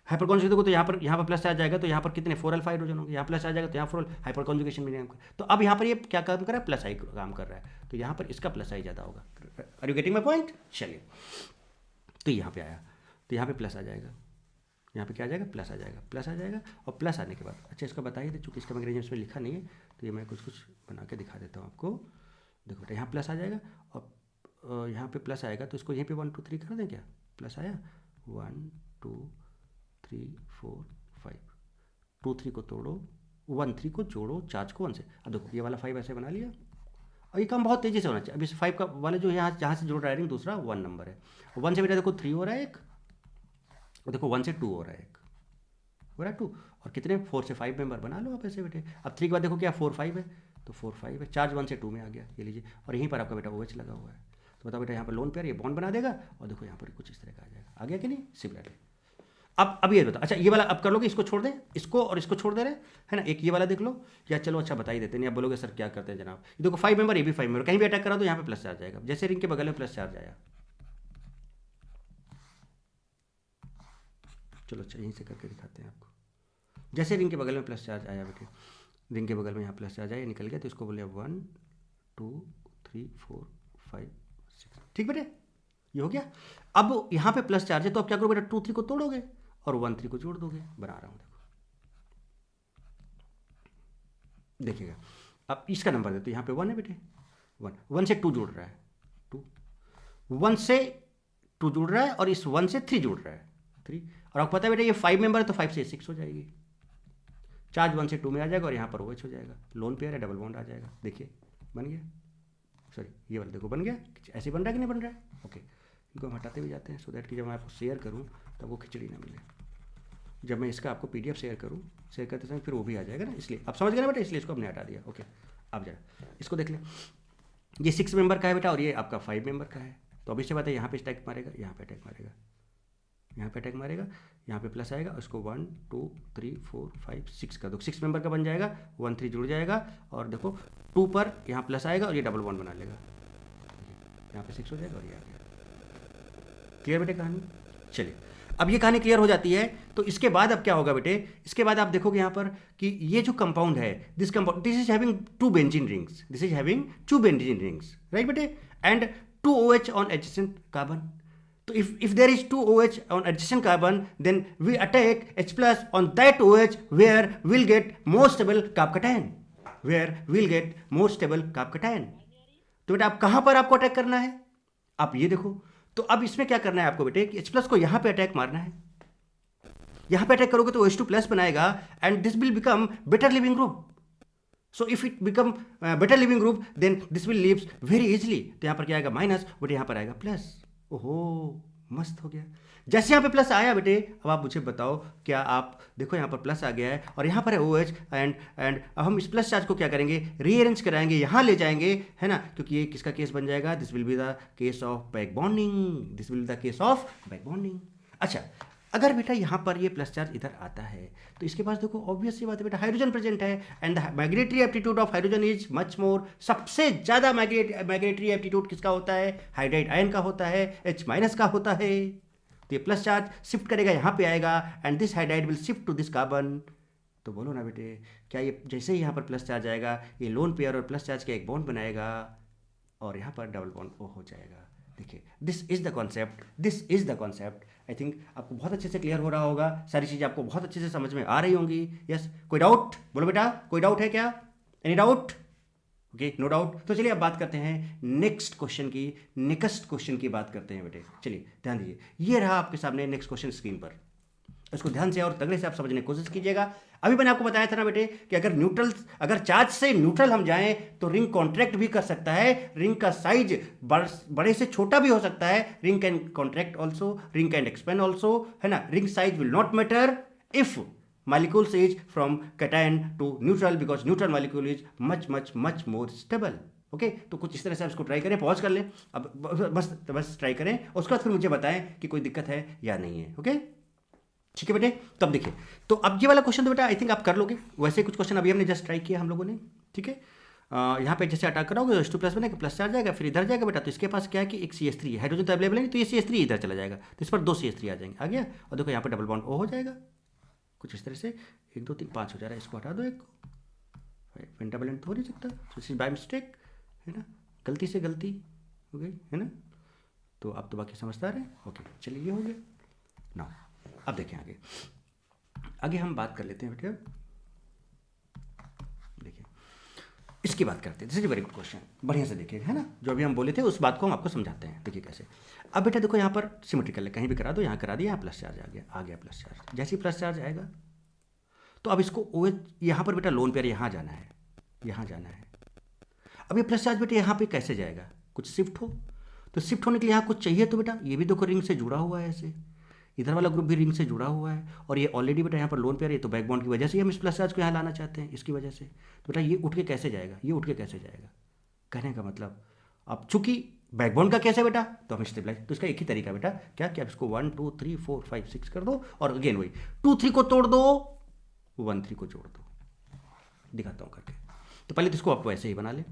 S1: हाइपर कॉन्जुगेशन देखो तो यहाँ पर प्लस चार्ज जाएगा, तो यहाँ पर कितने 4 अल्फा हाइड्रोजन होंगे, यहाँ प्लस आ जाएगा तो यहाँ 4 हाइपर कॉन्जुगेशन भी नहीं। तो अब यहाँ पर ये क्या काम कर रहा है, प्लस आई काम कर रहा है, तो यहाँ पर इसका प्लस आई ज़्यादा होगा। Are you getting my point? चलिए, तो यहाँ पे आया, तो यहाँ पे प्लस आ जाएगा, यहाँ पे क्या आ जाएगा, प्लस आ जाएगा, प्लस आ जाएगा। और प्लस आने के बाद, अच्छा इसका बताइए, चूँकि इसका मैग्नीशियम इसमें लिखा नहीं है तो ये मैं कुछ बना के दिखा देता हूँ आपको। देखो बेटा, यहाँ प्लस आ जाएगा और यहाँ पे प्लस आएगा, तो इसको यहीं पे 1 2 3 कर दें क्या? प्लस आया, 1 2 3 4 5, 2 3 को तोड़ो, 1 3 को जोड़ो, चार्ज को 1 से। अब देखो ये वाला 5 ऐसे बना लिया, और ये काम बहुत तेज़ी से होना चाहिए। अब इस 5 का वाले जो यहाँ जहाँ से जोड़ रहा है रिंग, दूसरा 1 नंबर है, 1 से बेटा देखो 3 हो रहा है एक, और देखो 1 से 2 हो रहा है एक, हो रहा है 2, और कितने 4 से 5 मेंबर बना लो आप ऐसे बेटे। अब 3 के बाद देखो क्या 4 5 है, तो 4 5 है, चार्ज 1 से 2 में आ गया, ये लीजिए। और यहीं पर आपका बेटा OH लगा हुआ है, तो बताओ बेटा यहाँ पर लोन पेयर ये बॉन्ड बना देगा, और देखो यहाँ पर कुछ इस तरह का आ जाएगा, आ गया कि नहीं, सिमिलरली। अब ये बताओ, अच्छा ये वाला अब कर लोगे, इसको छोड़ दें, इसको और इसको छोड़ दे रहे है ना, एक ये वाला देख लो, या चलो अच्छा बता ही देते नहीं। आप बोलोगे सर क्या करते हैं जनाब, ये देखो 5 मेंबर, ये भी 5 मेंबर, कहीं भी अटैक करा तो यहाँ पे प्लस चार्ज आएगा। जैसे रिंग के बगल में प्लस चार्ज आया, चलो अच्छा यहीं से करके दिखाते हैं आपको। जैसे रिंग के बगल में प्लस चार्ज आया बेटे, रिंग के बगल में यहाँ प्लस चार्ज आया, निकल गया, तो इसको बोले 1 2 3 4 5 6, ठीक बेटे, ये हो गया। अब यहाँ पे प्लस चार्ज है तो अब क्या करो बेटा, 2 3 को तोड़ोगे और 1 3 को जोड़ दोगे, बना रहा हूँ देखो, देखिएगा। अब इसका नंबर दे तो यहाँ पे 1 है बेटे, 1 से 2 जुड़ रहा है, 2 1 से 2 जुड़ रहा है और इस 1 से 3 जुड़ रहा है, 3, और आपको पता है बेटा ये 5 मेंबर है तो 5 से 6 हो जाएगी, चार्ज 1 से 2 में आ जाएगा और यहाँ पर OH हो जाएगा, लोन पेयर है, डबल बॉन्ड आ जाएगा, देखिए बन गया, सॉरी ये वाला देखो बन गया, ऐसे बन रहा है कि नहीं बन रहा है, ओके। इनको हम हटाते हुए जाते हैं सो दैट कि जब मैं आपको शेयर करूँ तब वो खिचड़ी ना मिले, जब मैं इसका आपको PDF शेयर करूँ, शेयर करते समय फिर वो भी आ जाएगा ना, इसलिए आप समझ गए ना बेटा, इसलिए इसको हमने हटा दिया, ओके। अब जरा इसको देख लें, ये 6 मेंबर का है बेटा और ये आपका 5 मेंबर का है, तो अभी से बात है यहाँ पे अटैक मारेगा, यहाँ पे अटैक मारेगा, यहाँ पे अटैक मारेगा, यहाँ पे प्लस आएगा, उसको 1 2 3 4 5 6 का दो, 6 मेंबर का बन जाएगा, 1 3 जुड़ जाएगा और देखो 2 पर यहाँ प्लस आएगा और ये डबल बॉन्ड बना लेगा, यहाँ पे 6 हो जाएगा और ये आ गया। क्लियर बेटे कहानी? चलिए अब ये कहानी क्लियर हो जाती है तो इसके बाद अब क्या होगा बेटे, इसके बाद आप देखोगे यहाँ पर कि ये जो कंपाउंड है, this compound, this is having 2 benzene rings, this is having 2 benzene rings, right बेटे, and 2 OH on adjacent carbon. So if there is 2 OH on adjacent carbon, then we attack H plus on that OH where we'll get more stable carb cation, where we'll get more stable carb cation। तो बेटा आप कहाँ पर आपको अटैक करना है, आप ये देखो, तो अब इसमें क्या करना है आपको बेटे कि H प्लस को यहाँ पे अटैक मारना है, यहाँ पे अटैक करोगे तो OH2 प्लस बनाएगा and this will become better leaving group. So if it become better leaving group then this will leaves very easily, तो यहाँ पर क्या आएगा माइनस, बेटे यहाँ पर आएगा प्लस, ओहो मस्त हो गया। जैसे यहाँ पे प्लस आया बेटे, अब आप मुझे बताओ क्या आप देखो यहाँ पर प्लस आ गया है और यहाँ पर है OH एंड अब हम इस प्लस चार्ज को क्या करेंगे, रीअरेंज कराएंगे, यहाँ ले जाएंगे, है ना, क्योंकि ये किसका केस बन जाएगा, this will be the case of back bonding, this will be the case of back bonding. अच्छा अगर बेटा यहाँ पर ये प्लस चार्ज इधर आता है तो इसके पास देखो ऑब्वियस सी बात है बेटा हाइड्रोजन प्रेजेंट है and the migratory aptitude of hydrogen is much more, सबसे ज़्यादा माइग्रेटरी एप्टीट्यूड किसका होता है, हाइड्राइड आयन का होता है, H माइनस का होता है, तो ये प्लस चार्ज शिफ्ट करेगा, यहाँ पे आएगा and this hydride will shift to this carbon. तो बोलो ना बेटे क्या ये जैसे ही यहाँ पर प्लस चार्ज आएगा ये लोन पेयर और प्लस चार्ज का एक बॉन्ड बनाएगा और यहाँ पर डबल बॉन्ड O हो जाएगा। देखिए this is the concept, this is the concept. I think आपको बहुत अच्छे से क्लियर हो रहा होगा, सारी चीज़ें आपको बहुत अच्छे से समझ में आ रही होंगी। यस कोई डाउट बोलो बेटा, कोई डाउट है क्या, any doubt? Okay no doubt. तो चलिए अब बात करते हैं नेक्स्ट क्वेश्चन की बात करते हैं बेटे। चलिए ध्यान दीजिए, ये रहा आपके सामने नेक्स्ट क्वेश्चन स्क्रीन पर, इसको ध्यान से और तगड़े से आप समझने की कोशिश कीजिएगा। अभी मैंने आपको बताया था ना बेटे कि अगर चार्ज से न्यूट्रल हम जाएं तो रिंग कॉन्ट्रैक्ट भी कर सकता है, रिंग का साइज बड़े से छोटा भी हो सकता है, ring can contract also, ring can expand also, है ना। Ring size will not matter if molecules is from cation to neutral because neutral molecule is much more stable। Okay तो कुछ इस तरह से आप इसको ट्राई करें, पॉज कर लें अब, बस ट्राई करें, उसके बाद फिर मुझे बताएं कि कोई दिक्कत है या नहीं है। ओके ठीक है बेटे। तो अब देखिए, तो अब ये वाला क्वेश्चन तो बेटा आई थिंक आप कर लोगे, वैसे कुछ क्वेश्चन अभी हमने जस्ट ट्राई किया हम लोगों ने, ठीक है। यहाँ पे जैसे अटैक कराओगे H2 प्लस बनेगा, प्लस चार्ज जाएगा, फिर इधर जाएगा बेटा, तो इसके पास क्या है कि एक CH3 है, हाइड्रोजन तो अवेलेबल है तो ये CH3 इधर चला जाएगा, तो इस पर 2 CH3 आ जाएंगे, आ गया। और देखो यहाँ पर डबल बॉन्ड O हो जाएगा कुछ इस तरह से, 1 2 3 5 हो जा रहा है, इसको हटा दो, एक को पेंटावैलेंट हो नहीं सकता, दिस इज बाय मिस्टेक, है ना, गलती से गलती हो गई, है ना। तो आप तो बाकी समझदार हैं। ओके चलिए ये हो गया ना। अब देखें आगे हम बात कर लेते हैं बेटे। देखिए इसकी बात करते हैं, this is very good question, बढ़िया से देखिए, है ना, जो अभी हम बोले थे उस बात को हम आपको समझाते हैं। देखिए कैसे। अब बेटा देखो यहाँ पर सिमेट्रिकल है, कहीं भी करा दो, यहाँ करा दिया, यहाँ प्लस चार्ज आ गया प्लस चार्ज। जैसे ही प्लस चार्ज आएगा तो अब इसको OH यहाँ पर बेटा लोन पेयर यहाँ जाना है। अब ये प्लस चार्ज बेटा यहाँ पे कैसे जाएगा, कुछ शिफ्ट हो, तो शिफ्ट होने के लिए यहाँ कुछ चाहिए, तो बेटा ये भी देखो रिंग से जुड़ा हुआ है, ऐसे इधर वाला ग्रुप भी रिंग से जुड़ा हुआ है और ये ऑलरेडी बेटा यहाँ पर लोन पेयर है, तो बैक बॉन्ड की वजह से हम इस प्लस चार्ज को यहाँ लाना चाहते हैं, इसकी वजह से। तो बेटा ये उठ के कैसे जाएगा, कहने का मतलब अब चूंकि बैक बॉन्ड का कैसे बेटा, तो हम स्टेबलाइज, तो इसका एक ही तरीका बेटा क्या कि आप इसको 1 2 3 4 5 6 कर दो और अगेन वही 2 3 को तोड़ दो, 1 3 को जोड़ दो, दिखाता हूं करके। तो पहले तो इसको आपको ऐसे ही बना लिया।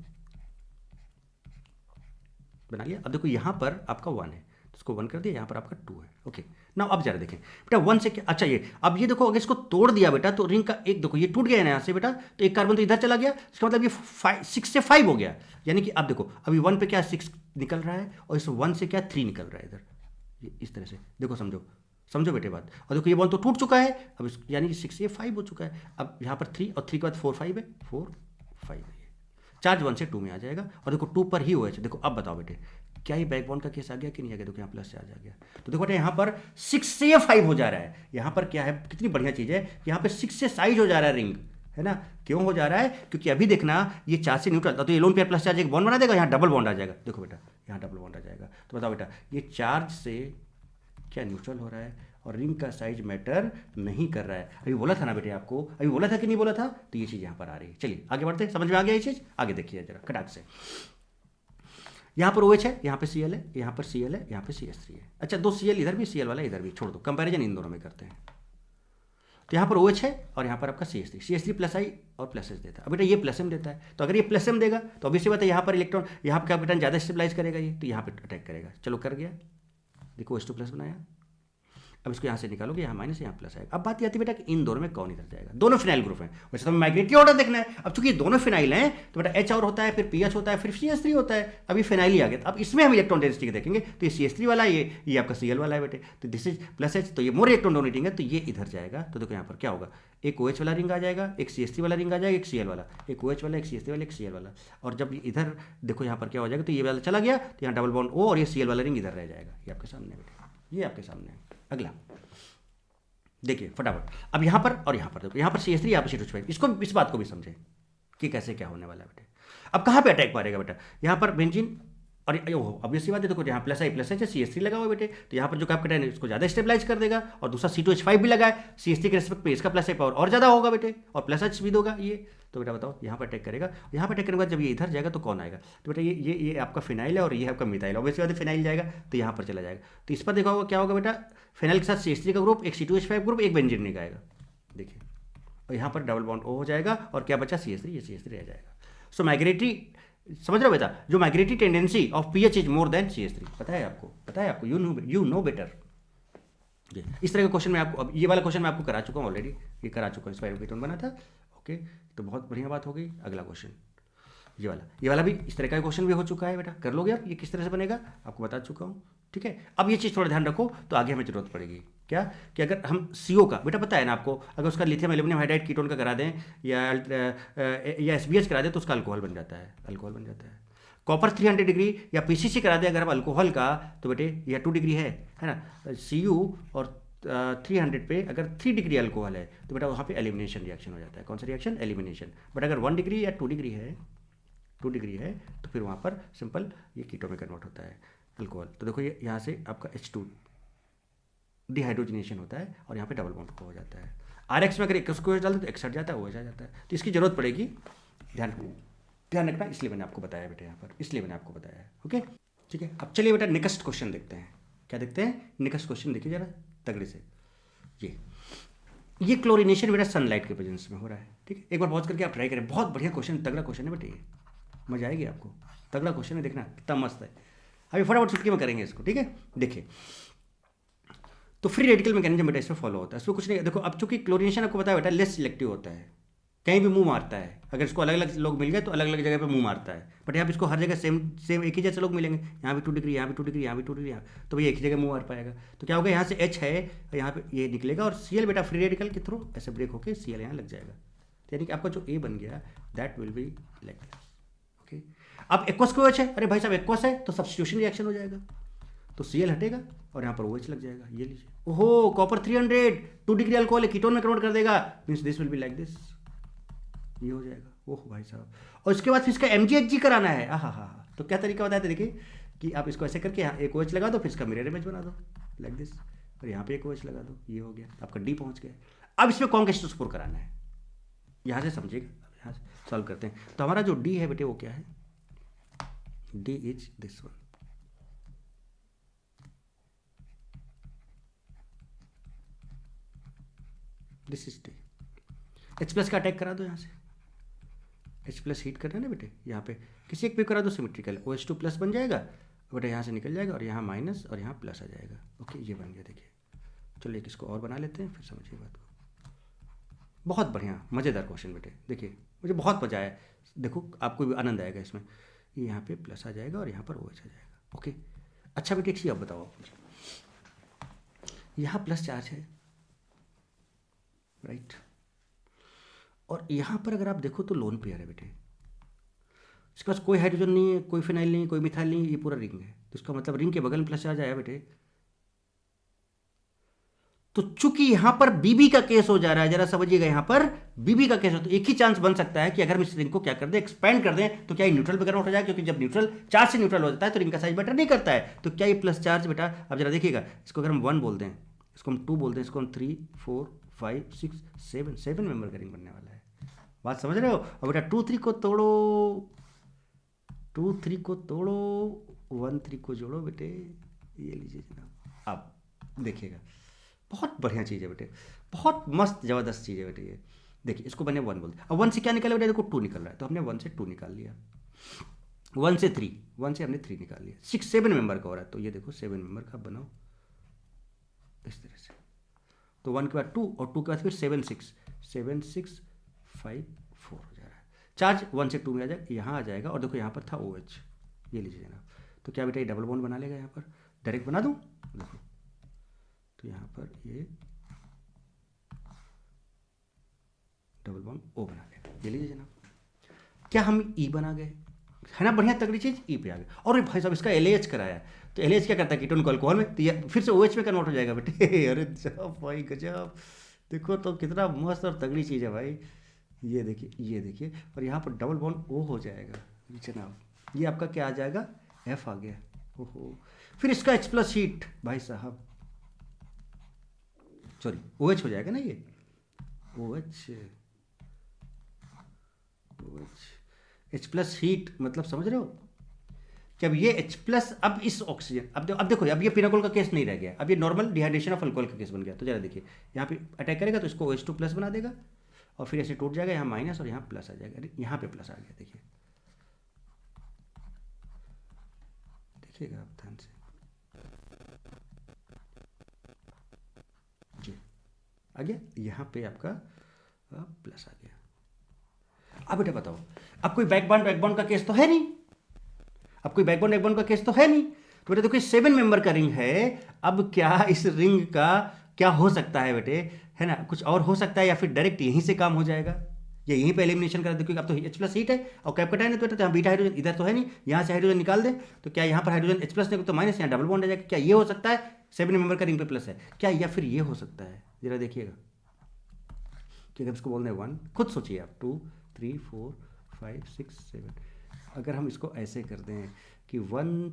S1: अब देखो यहां पर आपका 1 है, तो इसको 1 कर दिया, यहाँ पर आपका 2 है। ओके ना, अब जरा देखें बेटा 1 से क्या, अच्छा ये अब ये देखो, अगर इसको तोड़ दिया बेटा तो रिंग का एक देखो ये टूट गया है ना यहाँ से बेटा, तो एक कार्बन तो इधर चला गया, इसका मतलब ये 6 से 5 हो गया, यानी कि अब देखो अभी 1 पे क्या 6 निकल रहा है और इस 1 से क्या 3 निकल रहा है इधर, ये इस तरह से देखो, समझो समझो बेटे बात। और देखो ये बॉन्ड तो टूट चुका है, अब यानी कि 6 ये 5 हो चुका है, अब यहाँ पर 3 और 3 के बाद 4 5 है, 4 5 है, चार्ज 1 से 2 में आ जाएगा। और देखो 2 पर ही हुआ है। देखो अब बताओ बेटे क्या ये बैक बॉन्ड का केस आ गया कि नहीं आ गया, देखो यहाँ प्लस से आ गया। तो देखो बेटे यहाँ पर 6 से 5 हो जा रहा है, यहाँ पर क्या है, कितनी बढ़िया चीज़ है, यहाँ पर 6 से साइज हो जा रहा है रिंग, है ना। क्यों हो जा रहा है, क्योंकि अभी देखना ये चार्ज से न्यूट्रल, तो ये लोन पेयर प्लस चार्ज एक बॉन्ड बना देगा, यहाँ डबल बॉन्ड आ जाएगा। देखो बेटा यहाँ डबल बॉन्ड आ जाएगा, तो बताओ बेटा ये चार्ज से क्या न्यूट्रल हो रहा है और रिंग का साइज मैटर नहीं कर रहा है। अभी बोला था ना बेटे आपको, अभी बोला था कि नहीं बोला था, तो ये चीज़ यहाँ पर आ रही है। चलिए आगे बढ़ते हैं, समझ में आ गया ये चीज़, आगे देखिए जरा खटाक से। यहाँ पर OH है, यहाँ पे Cl है, यहाँ पर Cl है, यहाँ पे CH3 है। अच्छा 2 Cl इधर भी, Cl वाला इधर भी, छोड़ दो, कंपैरिजन इन दोनों में करते हैं। तो यहाँ पर OH है और यहाँ पर आपका CH3 प्लस I और प्लस H देता है। अब बेटा ये प्लस M देता है, तो अगर ये प्लस M देगा तो ऑब्वियसली बात है यहाँ पर इलेक्ट्रॉन, यहाँ पर क्या बेटा ज़्यादा स्टेबलाइज करेगा ये, तो यहाँ पर अटैक करेगा। चलो कर गया, देखो H2 प्लस बनाया। अब इसको यहाँ से निकालोगे, यहाँ माइनस यहाँ प्लस आएगा। अब बात ये आती है बेटा कि इन दोनों में कौन इधर जाएगा, दोनों फिनाइल ग्रुप हैं, वैसे तो माइग्रेटरी ऑर्डर देखना है। अब चूंकि दोनों फिनाइल हैं तो बेटा H और होता है, फिर PH होता है, फिर CH3 होता है। अभी फिनाइल ही आ गया, अब इसमें हम इलेक्ट्रॉन डेंसिटी देखेंगे, तो ये CH3 वाला है, ये आपका Cl वाला है बेटे, तो दिस इज प्लस H, तो ये मोर इलेक्ट्रॉन डोनेटिंग है, तो ये इधर जाएगा। तो देखो यहाँ पर क्या होगा, एक OH वाला रिंग आ जाएगा, एक CH3 वाला रिंग आ जाएगा, एक Cl वाला, एक OH वाला, एक CH3 वाला, एक Cl वाला। और जब इधर देखो यहाँ पर क्या हो जाएगा, तो ये वाला चला गया, तो यहाँ डबल बॉन्ड O और ये Cl वाला रिंग इधर रह जाएगा। ये आपके सामने बेटे, ये आपके सामने है। अगला देखिए फटाफट, अब यहाँ पर और यहाँ पर देखो, यहाँ पर CH3, यहाँ पर C2H5, इसको इस बात को भी समझे कि कैसे क्या होने वाला है बेटे। अब कहाँ पे अटैक मारेगा बेटा, यहाँ पर बेंजीन, और अब ये सी बात है, देखो यहाँ plus I plus H CH3 लगा हुआ है बेटे, तो यहाँ पर जो कैप्टन है इसको ज़्यादा स्टेबलाइज कर देगा, और दूसरा C2H5 भी लगा है, CH3 के रेस्पेक्ट पे इसका प्लस I पावर और ज़्यादा होगा बेटे, और प्लस H भी दोगा ये। तो बेटा बताओ यहाँ पर अटैक करेगा, यहाँ पर अटैक करने के बाद जब ये इधर जाएगा तो कौन आएगा, तो बेटा ये आपका फिनाइल है और ये आपका मिथाइल, ऑब्वियसली बात है फिनाइल जाएगा तो यहाँ पर चला जाएगा। तो इस पर देखा होगा क्या होगा बेटा, फिनाइल के साथ CH3 का ग्रुप, एक C2H5 ग्रुप, एक बेंजीन नहीं आएगा, देखिए, और यहाँ पर डबल बॉन्ड O हो जाएगा, और क्या बचा CH3, ये CH3 रह जाएगा। सो माइग्रेटरी, समझ रहे हो बेटा, जो migratory tendency of pH is more than CH3, पता है आपको, पता है आपको, यू नो बेटर। इस तरह के क्वेश्चन में आपको, अब ये वाला क्वेश्चन मैं आपको करा चुका हूँ ऑलरेडी, ये करा चुका हूँ, स्पाइरोकीटोन बना था। ओके, तो बहुत बढ़िया बात हो गई। अगला क्वेश्चन ये वाला भी इस तरह का क्वेश्चन भी हो चुका है बेटा, कर लोगे आप, ये किस तरह से बनेगा आपको बता चुका हूँ। ठीक है, अब ये चीज़ थोड़ा ध्यान रखो, तो आगे हमें जरूरत पड़ेगी क्या, कि अगर हम CO का बेटा पता है ना आपको, अगर उसका लिथियम एल्यूमिनियम हाइड्राइड कीटोन का करा दें या SBH करा दें तो उसका अल्कोहल बन जाता है, अल्कोहल बन जाता है। कॉपर 300 डिग्री या PCC करा दें अगर हम अल्कोहल का, तो बेटे यह 2 डिग्री है ना, Cu और 300 पे अगर 3 डिग्री अल्कोहल है तो बेटा वहाँ पे एलिमिनेशन रिएक्शन हो जाता है। कौन सा रिएक्शन, एलिमिनेशन। बट अगर 1 डिग्री या 2 डिग्री है, 2 डिग्री है तो फिर वहाँ पर सिंपल ये कीटो में कन्वर्ट होता है अल्कोहल। तो देखो ये यहाँ से आपका H2 डिहाइड्रोजनेशन होता है और यहाँ पे डबल बॉन्ड हो जाता है। RX में अगर एक उसको डालते तो X हट जाता है, OH आ जाता है, तो इसकी जरूरत पड़ेगी, ध्यान रखना, इसलिए मैंने आपको बताया बेटा यहाँ पर, इसलिए मैंने आपको बताया है। ओके ठीक है, अब चलिए बेटा नेक्स्ट क्वेश्चन देखते हैं। क्या देखते हैं, नेक्स्ट क्वेश्चन देखिए जरा तगड़े से। ये क्लोरिनेशन बेटा सनलाइट के प्रेजेंस में हो रहा है। ठीक है, एक बार पॉज करके आप ट्राई करें, बहुत बढ़िया क्वेश्चन, तगड़ा क्वेश्चन है बेटे, ये मजा आएगी आपको, तगड़ा क्वेश्चन है, देखना कितना मस्त है। अभी फटाफट चुटकी में करेंगे इसको। ठीक है, देखिए तो फ्री रेडिकल मैकेनिज्म बेटा इसमें फॉलो होता है, इसमें कुछ नहीं। देखो अब चूंकि क्लोरिनेशन आपको पता है बेटा लेस सिलेक्टिव होता है, कहीं भी मुंह मारता है, अगर इसको अलग अलग लोग मिल गए तो अलग अलग जगह पे मुंह मारता है, बट यहाँ पे इसको हर जगह सेम एक ही जैसे लोग मिलेंगे, यहाँ भी 2 डिग्री, यहाँ भी 2 डिग्री, यहाँ भी 2 डिग्री, यहाँ, तो भैया एक ही जगह मुंह मार पाएगा। तो क्या होगा, यहाँ से H है, यहाँ पे ये निकलेगा और Cl बेटा फ्री रेडिकल के थ्रू ऐसे ब्रेक होकर Cl यहाँ लग जाएगा, यानी कि आपका जो A बन गया that will be like this. Okay, अब एक्वस को OH है, अरे भाई साहब एक्वस है तो सब्स्टिट्यूशन रिएक्शन हो जाएगा, तो Cl हटेगा और यहाँ पर OH लग जाएगा। ये लीजिए, ओहो कॉपर 300 2 डिग्री अल्कोहल है, कीटोन में कन्वर्ट कर देगा, means this will be like this, ये हो जाएगा। ओह भाई साहब, और इसके बाद फिर इसका MgHg कराना है। हाँ, तो क्या तरीका बताया था, देखिए कि आप इसको ऐसे करके यहाँ एक OH लगा दो, फिर इसका मिरर इमेज बना दो लाइक दिस, और यहाँ पे एक OH लगा दो, ये हो गया, आपका D पहुँच गया। अब इसमें कॉन्केस्टो स्कोर कराना है, यहाँ से समझिएगा, यहाँ से सॉल्व करते हैं। तो हमारा जो D है बेटे वो क्या है, D is this one, this is D। H plus का अटैक करा दो, यहाँ से H प्लस हीट करना है ना बेटे, यहाँ पे किसी एक पे करा दो सिमेट्रिकल, OH2 प्लस बन जाएगा बेटा यहाँ से निकल जाएगा और यहाँ माइनस और यहाँ प्लस आ जाएगा। ओके, ये बन गया। देखिए, चलो एक इसको और बना लेते हैं, फिर समझिए बात को। बहुत बढ़िया मज़ेदार क्वेश्चन बेटे। देखिए मुझे बहुत मज़ा आया। देखो आपको भी आनंद आएगा इसमें। यहाँ पे प्लस आ जाएगा और यहाँ पर OH आ जाएगा। ओके, अच्छा बेटे एक चीज़ आप बताओ आप मुझे, यहाँ प्लस चार्ज है राइट, और यहाँ पर अगर आप देखो तो लोन पेयर है बेटे। इसके पास कोई हाइड्रोजन नहीं है, कोई फिनाइल नहीं, कोई मिथाइल नहीं, ये पूरा रिंग है। तो इसका मतलब रिंग के बगल में प्लस चार्ज आया बेटे। तो चूंकि यहां पर बीबी का केस हो जा रहा है, जरा समझिएगा, यहां पर बीबी का केस हो, तो एक ही चांस बन सकता है कि अगर हम इस रिंग को क्या कर दें, एक्सपेंड कर दें, तो क्या ये न्यूट्रल पे कन्वर्ट हो जाएगा, क्योंकि जब न्यूट्रल चार्ज से न्यूट्रल हो जाता है तो रिंग का साइज मैटर नहीं करता है। तो क्या ये प्लस चार्ज बेटा, अब जरा देखिएगा, इसको अगर हम 1 बोल दें, इसको हम 2 बोल दें, इसको हम 3 4 5 6 7 मेंबर का रिंग बनने वाला है। बात समझ रहे हो? और बेटा 2 3 को तोड़ो, 2 3 को तोड़ो, 1 3 को जोड़ो बेटे, ये लीजिए जनाब। अब देखिएगा बहुत बढ़िया चीज़ है बेटे, बहुत मस्त ज़बरदस्त चीज़ है बेटे ये। देखिए इसको मैंने 1 बोल दिया। अब 1 से क्या निकला बेटे, देखो 2 निकल रहा है, तो हमने 1 से 2 निकाल लिया। 1 से 3, 1 से हमने 3 निकाल लिया। 6 7 मेंबर का हो रहा है, तो ये देखो 7 मेंबर का बनाओ इस तरह से। तो 1 के बाद 2 और 2 के बाद फिर 7 6 7 6 5 4 हो जा रहा है। चार्ज 1 से 2 में आ जाएगा, यहाँ आ जाएगा, और देखो यहाँ पर था OH, ये लीजिए जनाब। तो क्या बेटा ये डबल बॉन्ड बना लेगा, यहाँ पर डायरेक्ट बना दूँ, देखो तो यहाँ पर ये डबल बॉन्ड O बना लेगा, ये लीजिए जनाब। क्या हम E बना गए, है ना, बढ़िया तगड़ी चीज़, E पे आ गए। और भाई साहब इसका LAH कराया, तो LAH क्या करता है, कीटोन को अल्कोहल में, तो ये फिर से OH में कन्वर्ट हो जाएगा बेटे। अरे जब भाई गजब, देखो तो कितना मस्त और तगड़ी चीज़ है भाई। ये देखिए, ये देखिए, और यहाँ पर डबल बॉन्ड O हो जाएगा जनाब। ये आपका क्या आ जाएगा, F आ गया। ओहो, फिर इसका H प्लस हीट भाई साहब, सॉरी OH हो जाएगा ना, ये OH H प्लस हीट, मतलब समझ रहे हो कि अब ये H प्लस, अब इस ऑक्सीजन, अब देखो अब ये पिनाकोल का केस नहीं रह गया, अब ये नॉर्मल डिहाइड्रेशन ऑफ अल्कोहल का केस बन गया। तो जरा देखिए यहाँ पे अटैक करेगा तो इसको OH2 प्लस बना देगा, और फिर ऐसे टूट जाएगा, यहाँ माइनस और यहाँ प्लस आ जाएगा। यहाँ पे प्लस आ गया, देखिए देखिएगा आप ध्यान से, जी आ गया, यहाँ पे आपका प्लस आ गया। अब बेटा बताओ, अब कोई बैकबॉन्ड का केस तो है नहीं, अब कोई बैकबॉन्ड का केस तो है नहीं, तो बेटा देखो 7 मेंबर का रिंग है। अब क्या इस रिंग का क्या हो सकता है बेटे, है ना, कुछ और हो सकता है, या फिर डायरेक्ट यहीं से काम हो जाएगा, या यहीं पे एलिमिनेशन करा दे, क्योंकि अब तो H प्लस हीट है और कैपकटाइन है, तो बेटा यहाँ बीटा हाइड्रोजन इधर तो है नहीं, यहाँ से हाइड्रोजन निकाल दे, तो क्या यहाँ पर हाइड्रोजन H प्लस नहीं तो माइनस, यहाँ डबल बॉन्ड आ जाएगा। क्या ये हो सकता है, 7 मेंबर का रिंग पे प्लस है क्या, या फिर ये हो सकता है, जरा देखिएगा, क्योंकि इसको बोलते हैं 1, खुद सोचिए आप, 2 3 4 5 6 7, अगर हम इसको ऐसे कर दें कि 1,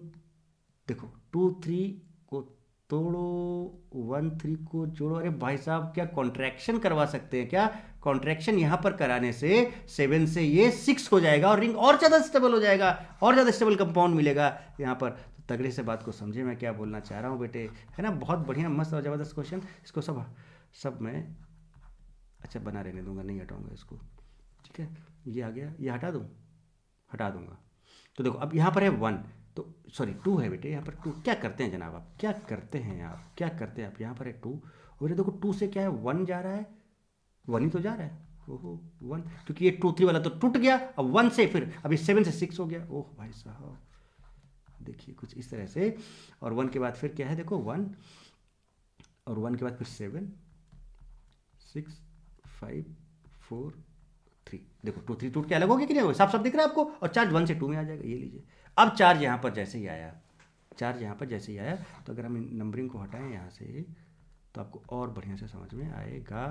S1: देखो 2 3 को तोड़ो, 1 3 को जोड़ो, अरे भाई साहब क्या कॉन्ट्रैक्शन करवा सकते हैं, क्या कॉन्ट्रैक्शन यहाँ पर कराने से 7 से ये 6 हो जाएगा, और रिंग और ज़्यादा स्टेबल हो जाएगा, और ज़्यादा स्टेबल कंपाउंड मिलेगा यहाँ पर। तो तगड़े से बात को समझे मैं क्या बोलना चाह रहा हूँ बेटे, है ना, बहुत बढ़िया मस्त और ज़बरदस्त क्वेश्चन। इसको सब मैं अच्छा बना रहने दूंगा, नहीं हटाऊंगा इसको, ठीक है। ये आ गया, ये हटा दूँ, हटा दूंगा। तो देखो अब यहाँ पर है 1, तो सॉरी 2 है बेटे, यहाँ पर 2, क्या करते हैं जनाब आप, क्या करते हैं आप, क्या करते हैं आप, यहाँ पर है 2, और ये देखो 2 से क्या है 1 जा रहा है, 1 ही तो जा रहा है, ओहो 1, क्योंकि ये 2 3 वाला तो टूट गया, अब 1 से फिर अभी 7 से 6 हो गया, ओह भाई साहब देखिए कुछ इस तरह से। और 1 के बाद फिर क्या है, देखो 1, और 1 के बाद फिर 7 6 5 4 3, देखो 2 3 टूट के अलग हो गया कि नहीं, साफ साफ दिख रहा है आपको, और चार्ज 1 से 2 में आ जाएगा, ये लीजिए। अब चार्ज यहाँ पर जैसे ही आया, चार्ज यहाँ पर जैसे ही आया, तो अगर हम नंबरिंग को हटाएं यहाँ से, तो आपको और बढ़िया से समझ में आएगा।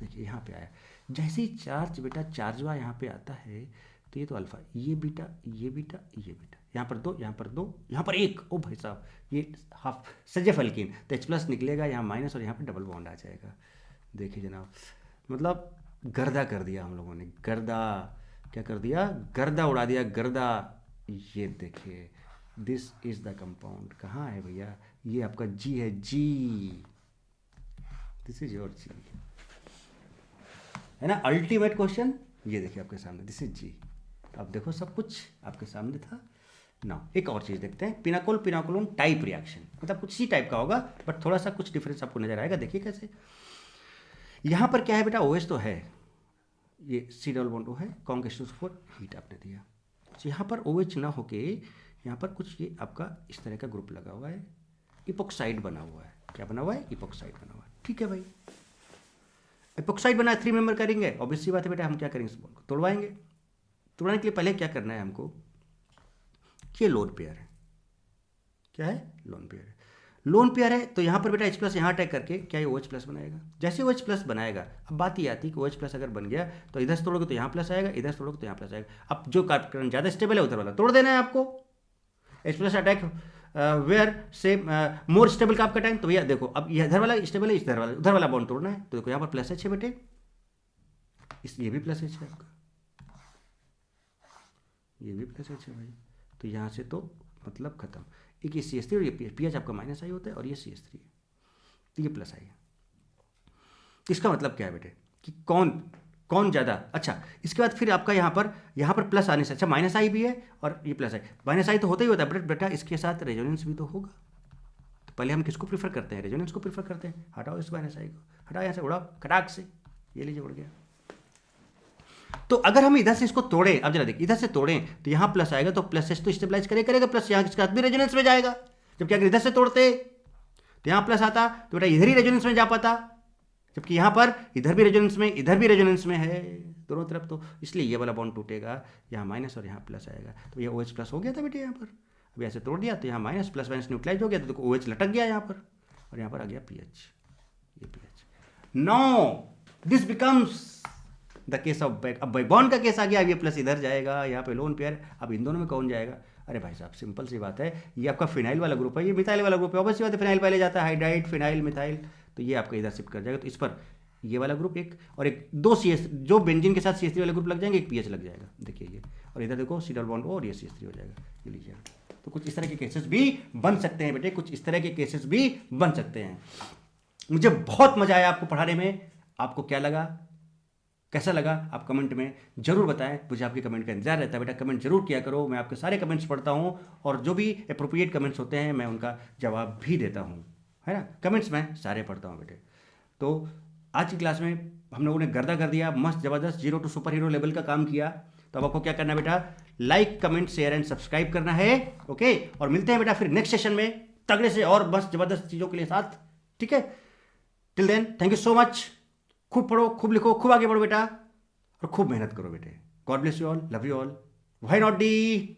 S1: देखिए यहाँ पे आया, जैसे ही चार्ज बेटा चार्ज हुआ यहाँ पे आता है, तो ये तो अल्फा, ये बीटा, ये बीटा, ये बीटा, यहाँ पर 2, यहाँ पर 2, यहाँ पर 1, ओ भाई साहब ये हाफ सजेफ अल्कीन, तो H प्लस निकलेगा, यहाँ माइनस, और यहाँ पर डबल बॉन्ड आ जाएगा। देखिए जनाब, मतलब गर्दा कर दिया हम लोगों ने, गर्दा, क्या कर दिया, गर्दा उड़ा दिया, गर्दा। ये देखिए दिस इज द कंपाउंड, कहाँ है भैया, ये आपका G है, G, this is your G, है ना, अल्टीमेट क्वेश्चन। ये देखिए आपके सामने, दिस इज G। अब देखो सब कुछ आपके सामने था, ना एक और चीज़ देखते हैं, पिनाकोल पिनाकोलोन टाइप रिएक्शन, मतलब कुछ इसी टाइप का होगा बट थोड़ा सा कुछ डिफरेंस आपको नजर आएगा। देखिए कैसे, यहाँ पर क्या है बेटा, OH तो है, ये C डबल बॉन्ड O है, CONH2 हीट आपने दिया, तो यहाँ पर OH ना होके यहाँ पर कुछ ये आपका इस तरह का ग्रुप लगा हुआ है, इपोक्साइड बना हुआ है। क्या बना हुआ है? इपोक्साइड बना हुआ है। ठीक है भाई, इपोक्साइड बना है, 3 मेंबर करेंगे, ऑब्वियस सी बात है बेटा, हम क्या करेंगे, इस बॉन्ड को तोड़वाएंगे। तोड़वाने के लिए पहले क्या करना है हमको, ये लोन पेयर है, क्या है, लोन पेयर है। लोन पेयर है तो यहाँ पर बेटा H+ यहाँ अटैक करके क्या ये OH+ बनाएगा। जैसे OH+ बनाएगा, अब बात ये आती है कि OH+ अगर बन गया तो इधर से तोड़ोगे तो यहाँ प्लस आएगा, इधर से तोड़ोगे तो यहाँ प्लस आएगा। अब जो करंट ज़्यादा स्टेबल है उधर वाला तोड़ देना है आपको। H+ अटैक वेयर से मोर स्टेबल का आपका टाइम, तो भैया देखो अब ये इधर वाला स्टेबल है, इधर वाला उधर वाला बॉन्ड तोड़ना है, तो देखो यहाँ पर +H है बेटे, ये भी +H है आपका, ये भी +H है भाई, तो यहाँ से तो मतलब खत्म। एक ये CH3 और ये pH आपका -I होता है और ये CH3 है, तो ये +I है। इसका मतलब क्या है बेटे कि कौन ज़्यादा अच्छा। इसके बाद फिर आपका यहाँ पर प्लस आने से अच्छा -I भी है और ये +I, -I तो होता ही होता है बट बेटा इसके साथ रेजोनेंस भी तो होगा। तो पहले हम किसको प्रीफर करते हैं? रेजोनेंस को प्रीफर करते हैं। हटाओ इस -I को, हटाओ यहाँ से, उड़ाओ खटाक से, ये लीजिए उड़ गया। तो अगर हम इधर से इसको तोड़ें, अब जरा देखिए इधर से तोड़ें तो यहाँ प्लस आएगा, तो +H तो स्टेबलाइज करेगा, प्लस यहाँ इसके साथ भी रेजोनेंस में जाएगा। जबकि अगर इधर से तोड़ते तो यहाँ प्लस आता तो बेटा इधर ही रेजोनेंस में जा पाता, जबकि यहाँ पर इधर भी रेजोनेंस में, इधर भी रेजोनेंस में है दोनों तरफ, तो इसलिए ये वाला बॉन्ड टूटेगा, यहाँ माइनस और यहाँ प्लस आएगा। तो ये OH+ हो गया था बेटे यहाँ पर, अब ऐसे तोड़ दिया तो यहाँ माइनस प्लस माइनस न्यूट्रलाइज हो गया, तो देखो OH लटक गया यहाँ पर और यहाँ पर आ गया pH, ये pH। Now this becomes the case of back. अब बॉन्ड का केस आ गया, अब ये प्लस इधर जाएगा, यहाँ पे लोन पेयर, अब इन दोनों में कौन जाएगा? अरे भाई साहब सिंपल सी बात है, ये आपका फिनाइल वाला ग्रुप है, ये मिथाइल वाला ग्रुप है, ऑब्वियस सी बात है फिनाइल पहले जाता है, हाइड्राइड फिनाइल मिथाइल, तो ये आपका इधर शिफ्ट कर जाएगा। तो इस पर ये वाला ग्रुप एक और एक दो CH जो बेंजीन के साथ CH3 वाले ग्रुप लग जाएंगे, एक pH लग जाएगा, देखिए ये, और इधर देखो C डबल बॉन्ड O और ये CH3 हो जाएगा, ये लीजिए। तो कुछ इस तरह के केसेस भी बन सकते हैं बेटे, कुछ इस तरह के केसेस भी बन सकते हैं। मुझे बहुत मजा आया आपको पढ़ाने में, आपको क्या लगा, कैसा लगा, आप कमेंट में जरूर बताएं, मुझे आपके कमेंट का इंतजार रहता है बेटा, कमेंट जरूर किया करो, मैं आपके सारे कमेंट्स पढ़ता हूं और जो भी अप्रोप्रिएट कमेंट्स होते हैं मैं उनका जवाब भी देता हूं, है ना। कमेंट्स मैं सारे पढ़ता हूं बेटे। तो आज की क्लास में हम लोगों ने गर्दा कर दिया, मस्त ज़बरदस्त 0 टू सुपर हीरो लेवल का काम किया। तो अब आपको क्या करना है बेटा, like comment share and subscribe करना है, ओके। और मिलते हैं बेटा फिर नेक्स्ट सेशन में तगड़े से और मस्त ज़बरदस्त चीज़ों के लिए साथ, ठीक है। Till then thank you so much. खूब पढ़ो, खूब लिखो, खूब आगे बढ़ो बेटा, और खूब मेहनत करो बेटे। God bless you all, love you all, why not D.